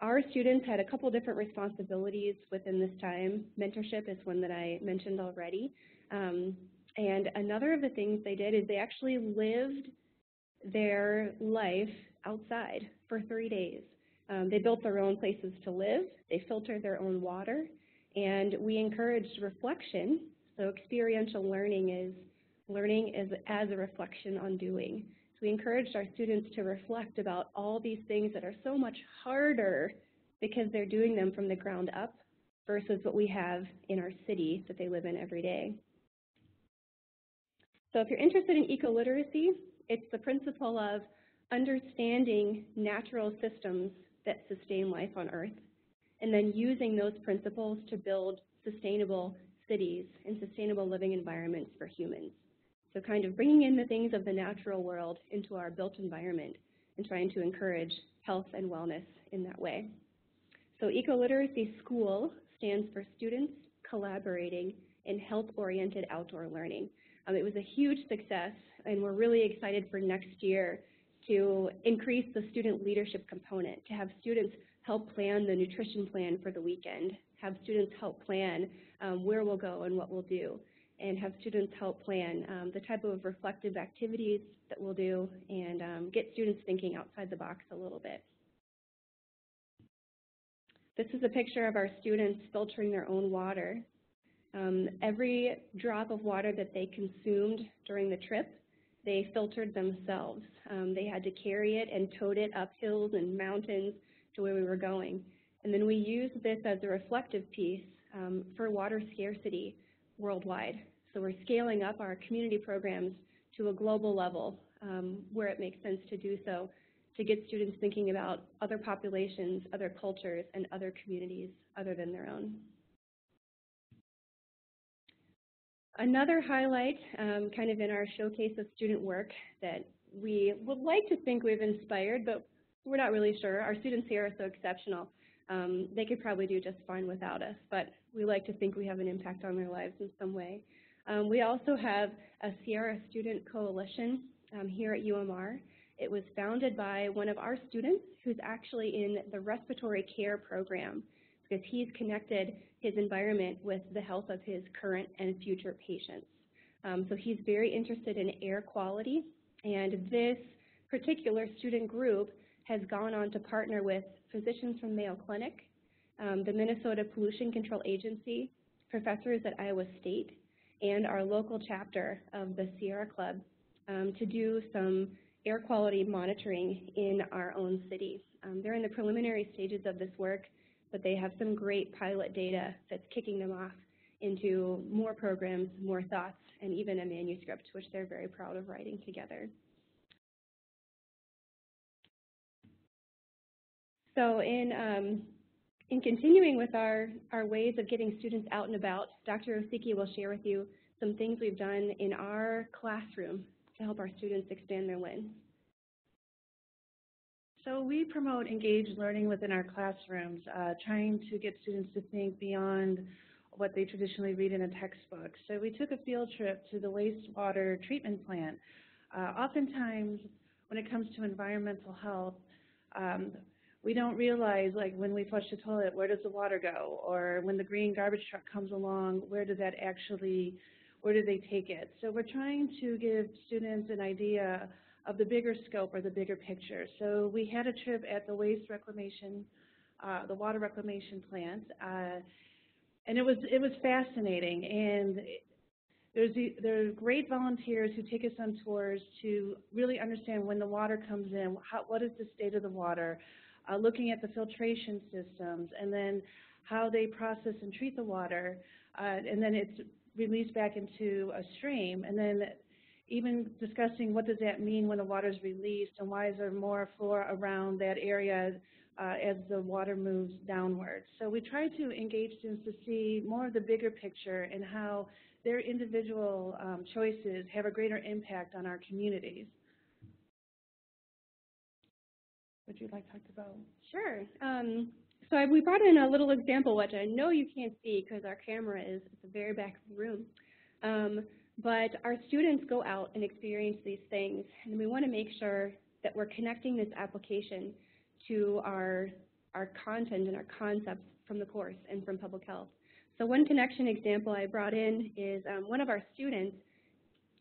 Our students had a couple different responsibilities within this time. Mentorship is one that I mentioned already. And another of the things they did is they actually lived their life outside for 3 days. They built their own places to live, they filtered their own water, and we encouraged reflection. So experiential learning is learning as a reflection on doing. So we encouraged our students to reflect about all these things that are so much harder because they're doing them from the ground up versus what we have in our city that they live in every day. So if you're interested in eco-literacy, it's the principle of understanding natural systems that sustain life on Earth, and then using those principles to build sustainable cities and sustainable living environments for humans. So kind of bringing in the things of the natural world into our built environment and trying to encourage health and wellness in that way. So Eco-Literacy School stands for Students Collaborating in Health-Oriented Outdoor Learning. It was a huge success, and we're really excited for next year to increase the student leadership component, to have students help plan the nutrition plan for the weekend, have students help plan where we'll go and what we'll do. and have students help plan the type of reflective activities that we'll do and get students thinking outside the box a little bit. This is a picture of our students filtering their own water. Every drop of water that they consumed during the trip, they filtered themselves. They had to carry it and tote it up hills and mountains to where we were going. And then we used this as a reflective piece for water scarcity worldwide. So we're scaling up our community programs to a global level where it makes sense to do so, to get students thinking about other populations, other cultures, and other communities other than their own. Another highlight kind of in our showcase of student work that we would like to think we've inspired, but we're not really sure. Our students here are so exceptional. They could probably do just fine without us, but we like to think we have an impact on their lives in some way. We also have a Sierra Student Coalition here at UMR. It was founded by one of our students who's actually in the respiratory care program because he's connected his environment with the health of his current and future patients. So he's very interested in air quality, and this particular student group has gone on to partner with physicians from Mayo Clinic, the Minnesota Pollution Control Agency, professors at Iowa State, and our local chapter of the Sierra Club to do some air quality monitoring in our own city. They're in the preliminary stages of this work, but they have some great pilot data that's kicking them off into more programs, more thoughts, and even a manuscript, which they're very proud of writing together. So in continuing with our ways of getting students out and about, Dr. Osiki will share with you some things we've done in our classroom to help our students expand their lens. So we promote engaged learning within our classrooms, trying to get students to think beyond what they traditionally read in a textbook. So we took a field trip to the wastewater treatment plant. Oftentimes, when it comes to environmental health, we don't realize, like when we flush the toilet, where does the water go? Or when the green garbage truck comes along, where do they take it? So we're trying to give students an idea of the bigger scope or the bigger picture. So we had a trip at the waste reclamation, the water reclamation plant, and it was fascinating. And there are great volunteers who take us on tours to really understand when the water comes in, what is the state of the water, looking at the filtration systems, and then how they process and treat the water, and then it's released back into a stream, and then even discussing what does that mean when the water is released and why is there more flora around that area as the water moves downward. So we try to engage students to see more of the bigger picture and how their individual choices have a greater impact on our communities. Would you like to talk about? Sure. So we brought in a little example, which I know you can't see because our camera is at the very back of the room. But our students go out and experience these things, and we want to make sure that we're connecting this application to our content and our concepts from the course and from public health. So one connection example I brought in is one of our students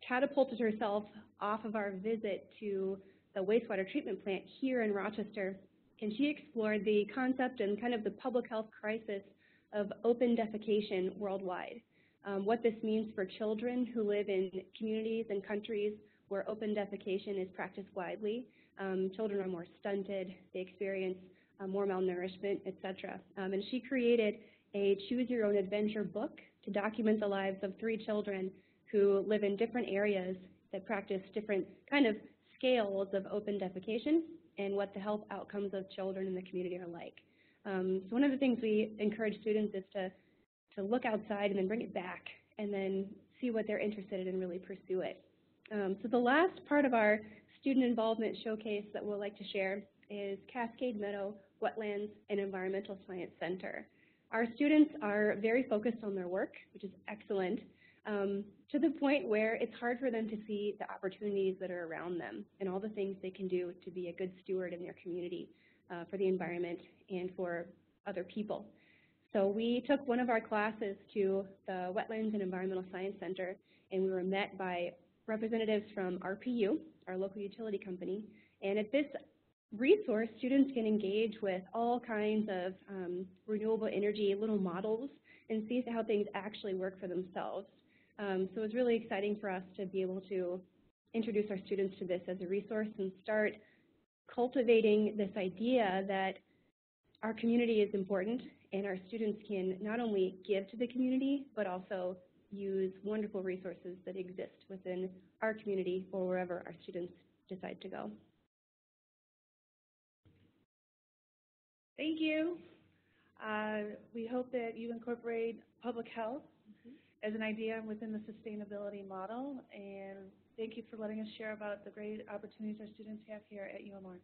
catapulted herself off of our visit to the wastewater treatment plant here in Rochester, and she explored the concept and kind of the public health crisis of open defecation worldwide. What this means for children who live in communities and countries where open defecation is practiced widely. Children are more stunted, they experience more malnourishment, etc. And she created a Choose Your Own Adventure book to document the lives of 3 children who live in different areas that practice different kind of scales of open defecation and what the health outcomes of children in the community are like. So one of the things we encourage students is to look outside and then bring it back and then see what they're interested in and really pursue it. So the last part of our student involvement showcase that we'll like to share is Cascade, Meadow, Wetlands, and Environmental Science Center. Our students are very focused on their work, which is excellent, to the point where it's hard for them to see the opportunities that are around them and all the things they can do to be a good steward in their community for the environment and for other people. So we took one of our classes to the Wetlands and Environmental Science Center, and we were met by representatives from RPU, our local utility company. And at this resource, students can engage with all kinds of renewable energy little models and see how things actually work for themselves. So it's really exciting for us to be able to introduce our students to this as a resource and start cultivating this idea that our community is important and our students can not only give to the community, but also use wonderful resources that exist within our community or wherever our students decide to go. Thank you. We hope that you incorporate public health as an idea within the sustainability model, and thank you for letting us share about the great opportunities our students have here at UMR.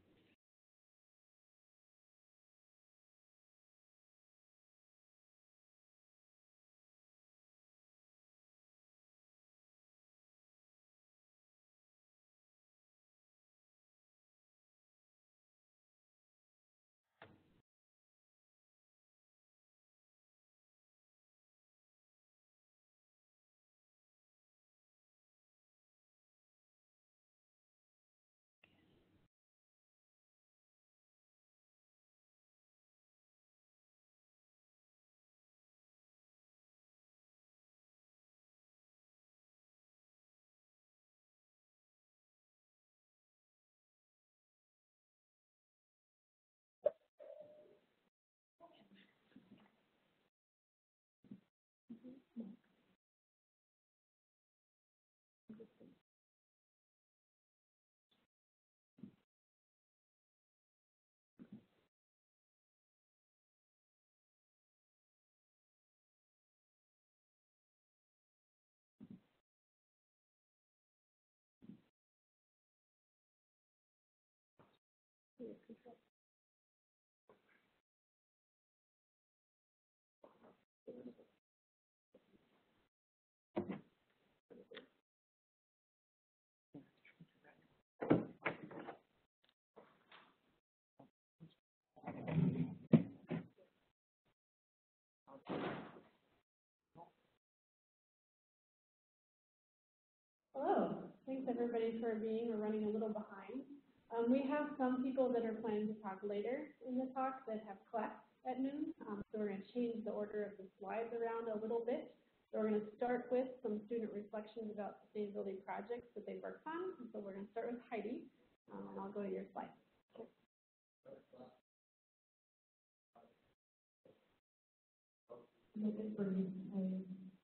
Hello. Thanks everybody for being or running a little behind. We have some people that are planning to talk later in the talk that have class at noon. So we're going to change the order of the slides around a little bit. So we're going to start with some student reflections about sustainability projects that they worked on. And so we're going to start with Heidi, and I'll go to your slide.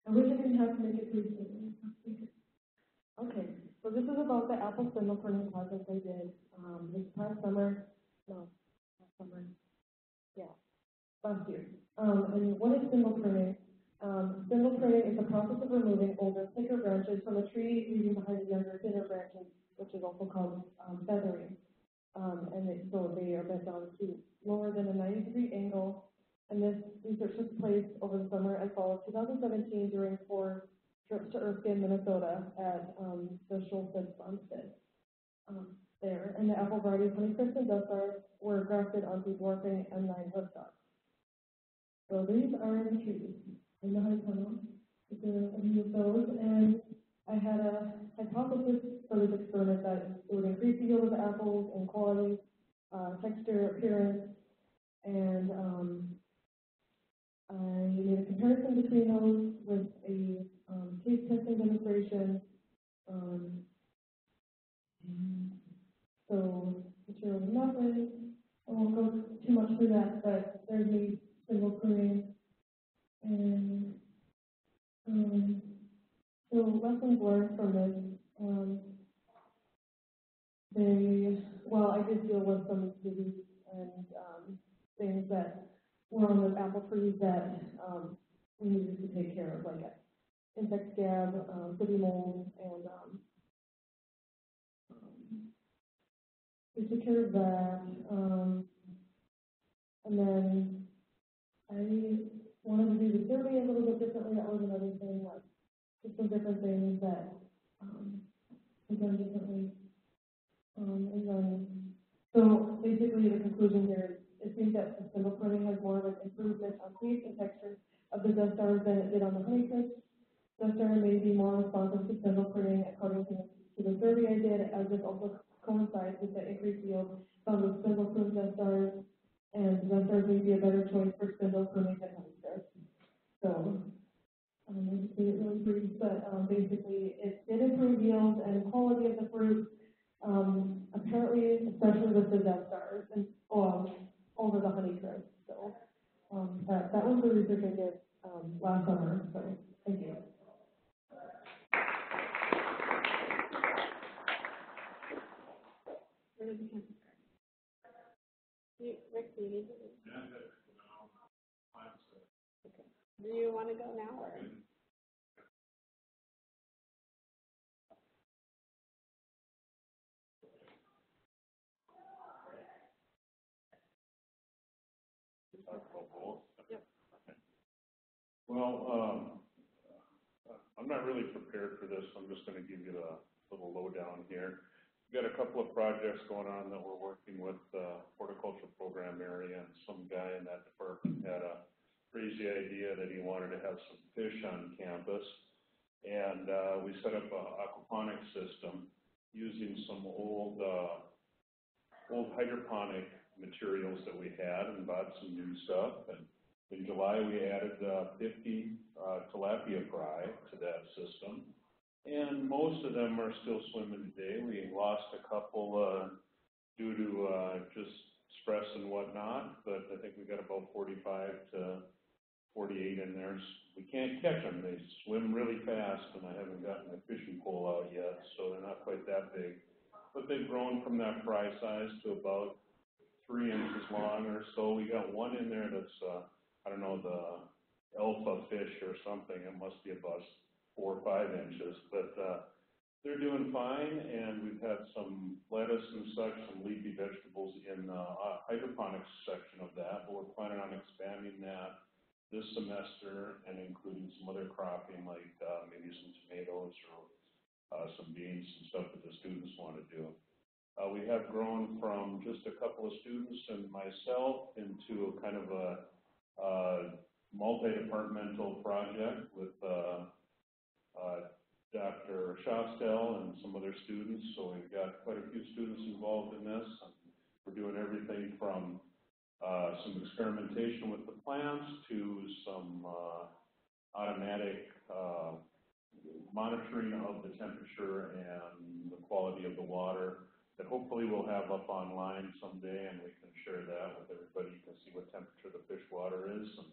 I wish I didn't have to make it through. Okay, so this is about the apple spindle pruning project I did this past summer. No, last summer. Yeah, last year. And what is spindle pruning? Spindle pruning is the process of removing older, thicker branches from a tree, leaving behind the younger, thinner branches, which is also called feathering. So they are bent down to lower than a 90-degree angle. And this research took place over the summer and fall of 2017 during 4 trips to Erskine, Minnesota at the Schultes farmstead there. And the apple varieties Honeycrisp and Dustar were grafted onto dwarfing M9 hoodstocks. So these are the trees in the high tunnel. It's a view of those. And I had a hypothesis for this experiment that it would increase the yield of the apples in quality, texture, appearance, and I made a comparison between those with a taste testing demonstration. So material methods, I won't go too much through that, but there's the spindle pruning. And so lessons learned from this. I did deal with some disease and things that were on the apple trees that we needed to take care of, like insect scab, sooty mold, and we took care of that. And then I wanted to do the survey a little bit differently. That was another thing, like just some different things that we've done differently. And then, so basically the conclusion here it seems that the spindle pruning has more of an improvement on taste and texture of the dust stars than it did on the honeycrisp. Dust star may be more responsive to spindle pruning according to the survey I did, as this also coincides with the increased yield found with spindle pruned dust stars, and dust stars may be a better choice for spindle pruning than honeycrisp. So, I just made it really brief, but basically it did improve yield and quality of the fruit, apparently, especially with the dust stars and over the honeycrisp. So that was the research I did last summer. So thank you. Rick, do you need to? Okay. Do you want to go now or? Yep. Well, I'm not really prepared for this. I'm just going to give you the little lowdown here. We've got a couple of projects going on that we're working with the horticulture program area, and some guy in that department had a crazy idea that he wanted to have some fish on campus. And we set up an aquaponic system using some old hydroponic materials that we had and bought some new stuff. And in July, we added 50 tilapia fry to that system. And most of them are still swimming today. We lost a couple due to just stress and whatnot, but I think we got about 45 to 48 in there. We can't catch them. They swim really fast, and I haven't gotten my fishing pole out yet, so they're not quite that big. But they've grown from that fry size to about 3 inches long or so. We got one in there that's, I don't know, the alpha fish or something. It must be about 4 or 5 inches, but they're doing fine, and we've had some lettuce and such, some leafy vegetables in the hydroponics section of that, but we're planning on expanding that this semester and including some other cropping, like maybe some tomatoes or some beans and stuff that the students want to do. We have grown from just a couple of students and myself into a kind of a multi-departmental project with Dr. Shostel and some other students. So we've got quite a few students involved in this. We're doing everything from some experimentation with the plants to some automatic monitoring of the temperature and the quality of the water that hopefully we'll have up online someday, and we can share that with everybody. You can see what temperature the fish water is and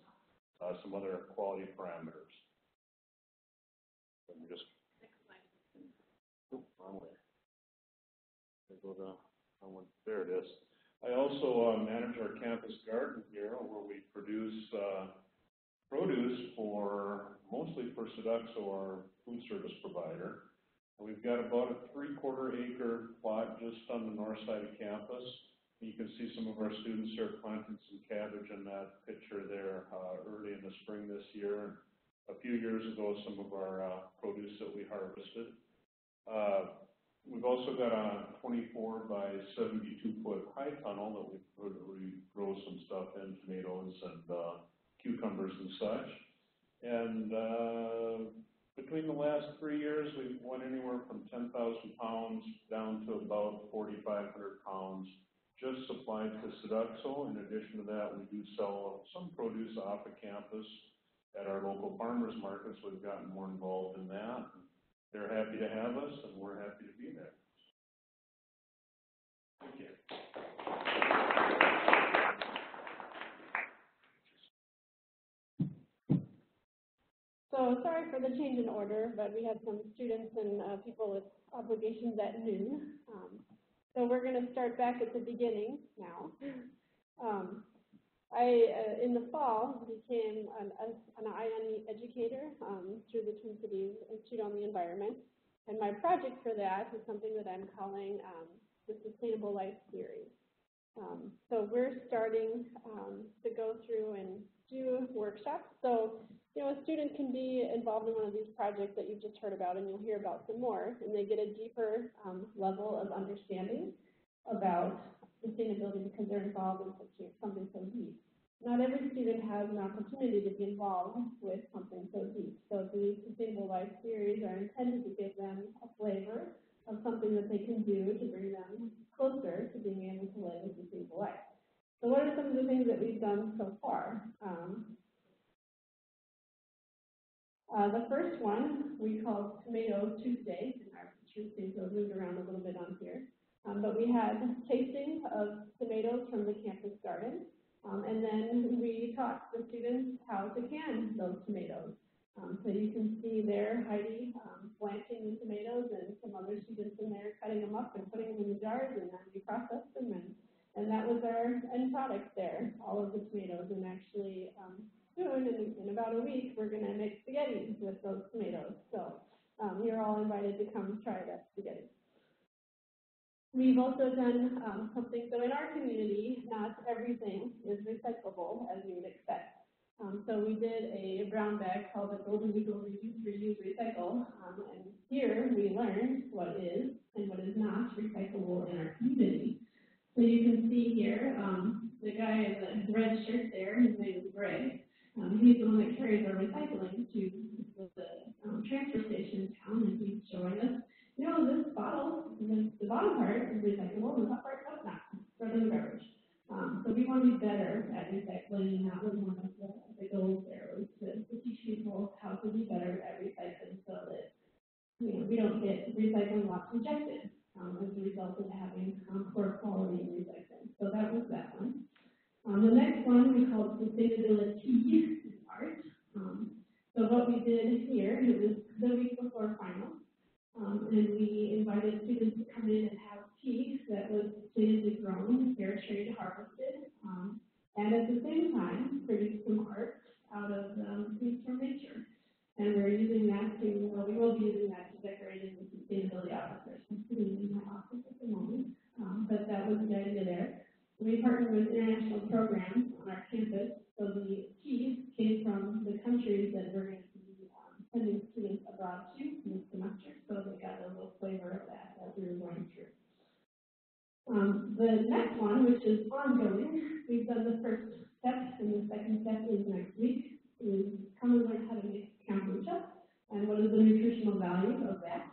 some other quality parameters. Let me just, wrong way. There it is. I also manage our campus garden here, where we produce produce mostly for Syllabus, our food service provider. We've got about a 3/4 acre plot just on the north side of campus. You can see some of our students here planting some cabbage in that picture there early in the spring this year. A few years ago, some of our produce that we harvested. We've also got a 24 by 72 foot high tunnel that we grow some stuff in, tomatoes and cucumbers and such. And between the last 3 years, we've went anywhere from 10,000 pounds down to about 4,500 pounds, just supplied to Syllabus. In addition to that, we do sell some produce off of campus at our local farmers markets. We've gotten more involved in that. They're happy to have us, and we're happy to be there. Thank you. So sorry for the change in order, but we had some students and people with obligations at noon. So we're going to start back at the beginning now. In the fall, became an INE educator through the Twin Cities Institute on the Environment. And my project for that is something that I'm calling the Sustainable Life Series. So we're starting to go through and do workshops. So, a student can be involved in one of these projects that you've just heard about, and you'll hear about some more, and they get a deeper level of understanding about sustainability because they're involved in something so deep. Not every student has an opportunity to be involved with something so deep. So the Sustainable Life series are intended to give them a flavor of something that they can do to bring them closer to being able to live a sustainable life. So what are some of the things that we've done so far? The first one we called Tomato Tuesday, and our Tuesdays are moved around a little bit on here. But we had tasting of tomatoes from the campus garden, and then we taught the students how to can those tomatoes. So you can see there Heidi blanching the tomatoes and some other students in there cutting them up and putting them in the jars, and then we processed them, and that was our end product there, all of the tomatoes. And actually, soon, in about a week, we're going to make spaghetti with those tomatoes. So you're all invited to come try that spaghetti. We've also done something, so in our community, not everything is recyclable as you would expect. So we did a brown bag called the Golden Eagle Reuse, Recycle, and here we learned what is and what is not recyclable in our community. So you can see here, the guy in the red shirt there, his name is Greg. He's the one that carries our recycling to the transfer station in town, and he's showing us, you know, this bottle, the bottom part is recyclable, the top part is not, throw it in the garbage. So we want to be better at recycling, and that was one of the goals there, was to teach people how to be better at recycling so that, you know, we don't get recycling lots rejected as a result of having poor quality in recycling. So that was that one. The next one we called sustainability in art. So what we did here, it was the week before finals, and we invited students to come in and have tea that was sustainably grown, fair trade harvested, and at the same time produce some art out of things from nature. And we're using that to, well, we will be using that to decorate in the sustainability office. I'm sitting in my office at the moment, but that was the idea there. We partnered with international programs on our campus, so the teas came from the countries that we're going to be sending students abroad to in this semester, so they got a little flavor of that as we were going through. The next one, which is ongoing, we've done the first step, and the second step is next week, is come and learn how to make kombucha, and what is the nutritional value of that.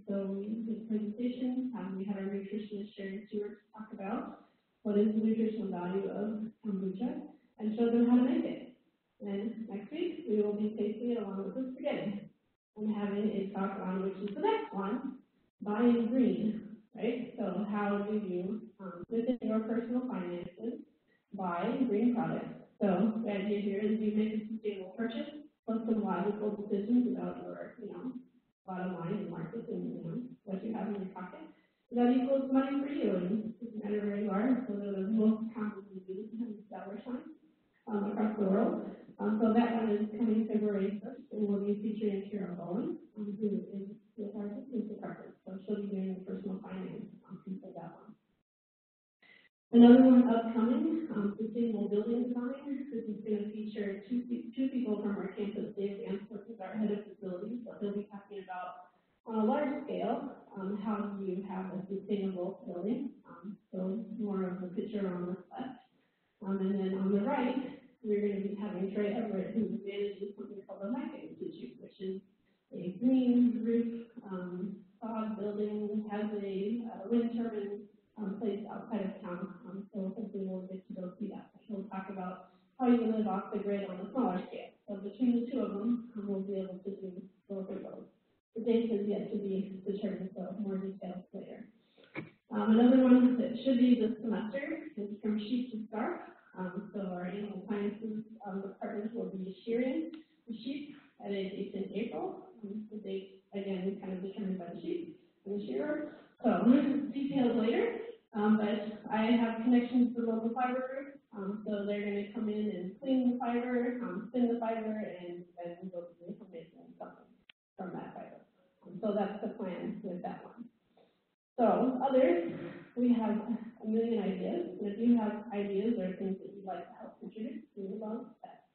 So we did a presentation, we had our nutritionist Sharon Stewart talk about what is the nutritional value of kombucha, and show them how to make it. And next week, we will be tasting it along with the spaghetti, and having a talk on, which is the next one, buying green, right? So how do you, within your personal finances, buy green products? So the idea here is you make a sustainable purchase, plus some logical decisions about your, you know, bottom line and market and, you know, what you have in your pocket. That equals money for you, and it doesn't matter where you are. So they're the most commonly used dollar signs across the world. So that one is coming February 1st, and we'll be featuring Carol Bowen, who is with our business department. So she'll be doing personal finance piece of that one. Another one upcoming, sustainable building design. This is going to feature two people from our campus, Dave Answorth is our head of facilities, so he'll be talking about on a large scale, how do you have a sustainable building? So more of the picture on the left. And then on the right, we're going to be having Trey Everett, who manages something called the Meadow Institute, which is a green roof, sod building, has a wind turbine place outside of town. So hopefully we'll get to go see that. We'll talk about how you live off the grid on a smaller scale. So between the two of them, we'll be able to do both of those. The date is yet to be determined, so more details later. Another one that should be this semester is from sheep to scarf. So our animal sciences department will be shearing the sheep at a date in April. The date, again, is kind of determined by the sheep and the shearer. So details later. But I have connections to the local fiber group. So they're going to come in and clean the fiber, spin the fiber, and then go to the information and something from that fiber. So that's the plan with that one. So others, we have a million ideas. And if you have ideas or things that you'd like to help contribute, we would love that.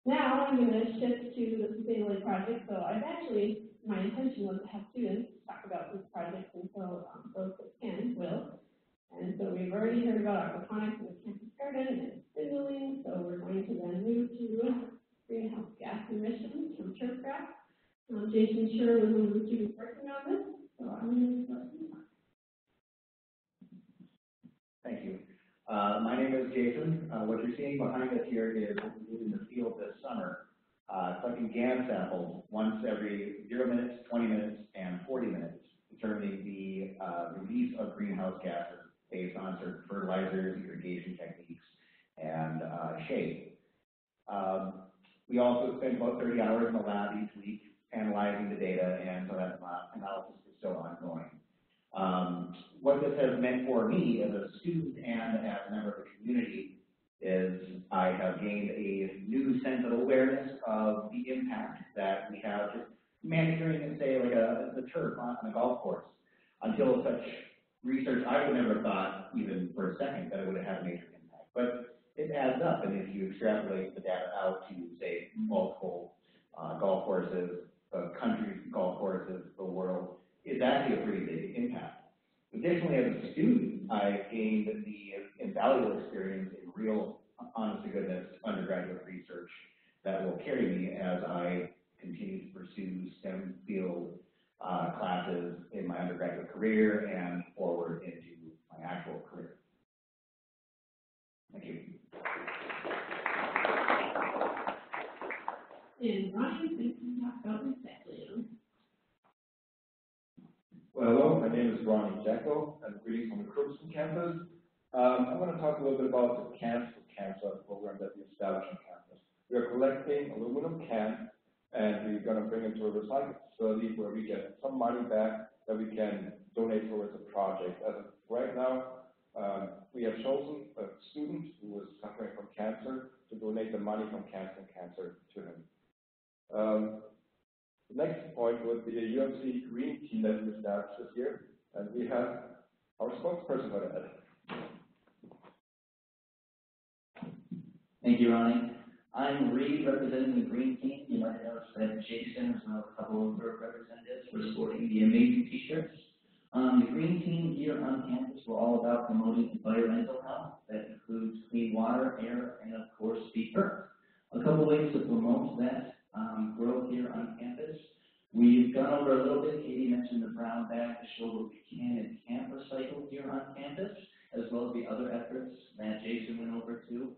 Now I'm going to shift to the sustainability project. So I've actually, my intention was to have students talk about this project, and so those that can will. And so we've already Jason Scher was one of the students working on this, so I'm going to start. Thank you. My name is Jason. What you're seeing behind us here is what we did in the field this summer, collecting GAN samples once every 0 minutes, 20 minutes, and 40 minutes, determining the release of greenhouse gases based on certain fertilizers, irrigation techniques, and shade. We also spend about 30 hours in the lab each week analyzing the data, and so that analysis is still ongoing. What this has meant for me as a student and as a member of the community is I have gained a new sense of awareness of the impact that we have just manicuring, say, like the turf on a golf course. Until such research, I would never have thought, even for a second, that it would have had a major impact. But it adds up, and if you extrapolate the data out to, say, multiple golf courses, countries, golf courses, the world, it's actually a pretty big impact. Additionally, as a student, I gained the invaluable experience in real, honest-to-goodness undergraduate research that will carry me as I continue to pursue STEM field classes in my undergraduate career and forward into my actual career. Thank you. And Ronnie, thanks for talking about recycling. Well, hello, my name is Ronnie Jacko. I'm greeting from the Crookston campus. I'm going to talk a little bit about the Cans for Cancer program that we established on campus. We are collecting aluminum cans, and we're going to bring them to a recycling facility where we get some money back that we can donate towards a project. As of right now, we have chosen a student who is suffering from cancer to donate the money from Cans for Cancer to him. The next point would be a UMC green team that we established this year, and we have our spokesperson for that. Thank you, Ronnie. I'm Reed, representing the green team. You might notice that Jason, as well as a couple of other representatives, were sporting the amazing t-shirts. The green team here on campus, we're all about promoting environmental health. That includes clean water, air, and of course, the earth. A couple ways to promote that growth here on campus. We've gone over a little bit. Katie mentioned the brown bag to show what we can and can't recycle here on campus, as well as the other efforts that Jason went over to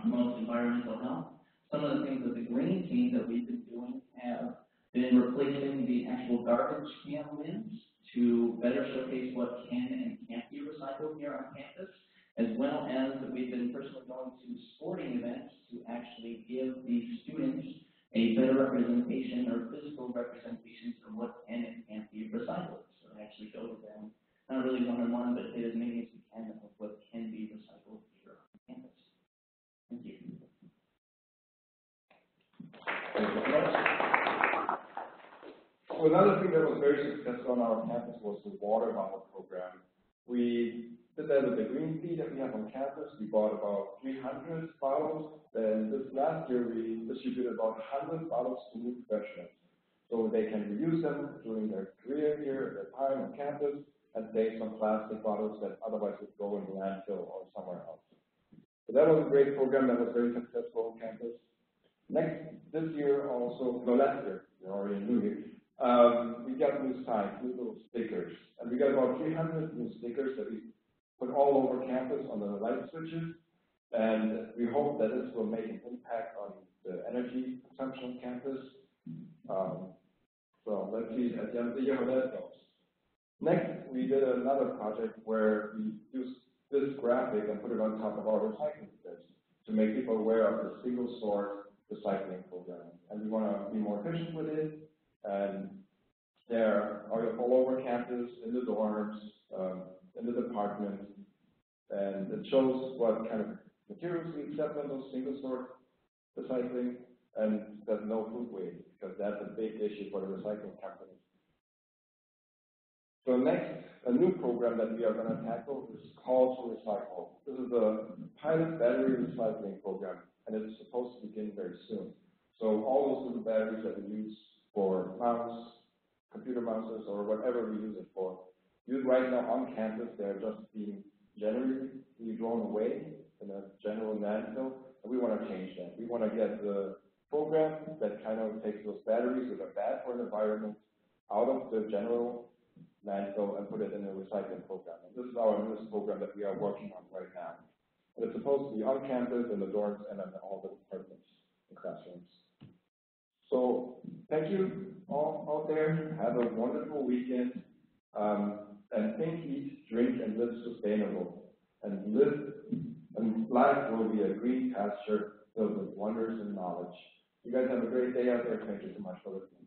promote environmental health. Some of the things that the green team that we've been doing have been replacing the actual garbage can lids to better showcase what can and can't be recycled here on campus, as well as we've been personally going to sporting events to actually give the students a better representation or physical representations of what can and can't be recycled. So actually show them, not really one-on-one, but hit as many as we can of what can be recycled here on campus. Thank you. So another thing that was very successful on our campus was the water bottle program. We did that with the green tea that we have on campus. We bought about 300 bottles. Then this last year, we distributed about 100 bottles to new freshmen, so they can reuse them during their career here, their time on campus, and save some plastic bottles that otherwise would go in the landfill or somewhere else. So that was a great program that was very successful on campus. This year also, no, last year, we're already in New Year, we got new signs, new little stickers, and we got about 300 new stickers that we put all over campus on the light switches, and we hope that this will make an impact on the energy consumption on campus. So let's see at the end of the year how that goes. Next, we did another project where we used this graphic and put it on top of our recycling bins to make people aware of the single source recycling program. And we want to be more efficient with it, and they're all over campus, in the dorms, in the departments, and it shows what kind of materials we accept on those single source recycling, and there's no food waste, because that's a big issue for the recycling companies. So next, a new program that we are going to tackle is Call to Recycle. This is a pilot battery recycling program, and it's supposed to begin very soon. So all those little batteries that we use for mouse, computer mouses, or whatever we use it for, right now on campus, they're just being generally thrown away in a general landfill, and we want to change that. We want to get the program that kind of takes those batteries that are bad for the environment out of the general landfill and put it in a recycling program. And this is our newest program that we are working on right now. And it's supposed to be on campus, in the dorms, and in all the departments and classrooms. So thank you all out there. Have a wonderful weekend. And think, eat, drink, and live sustainable. And life will be a green pasture filled with wonders and knowledge. You guys have a great day out there. Thank you so much for listening.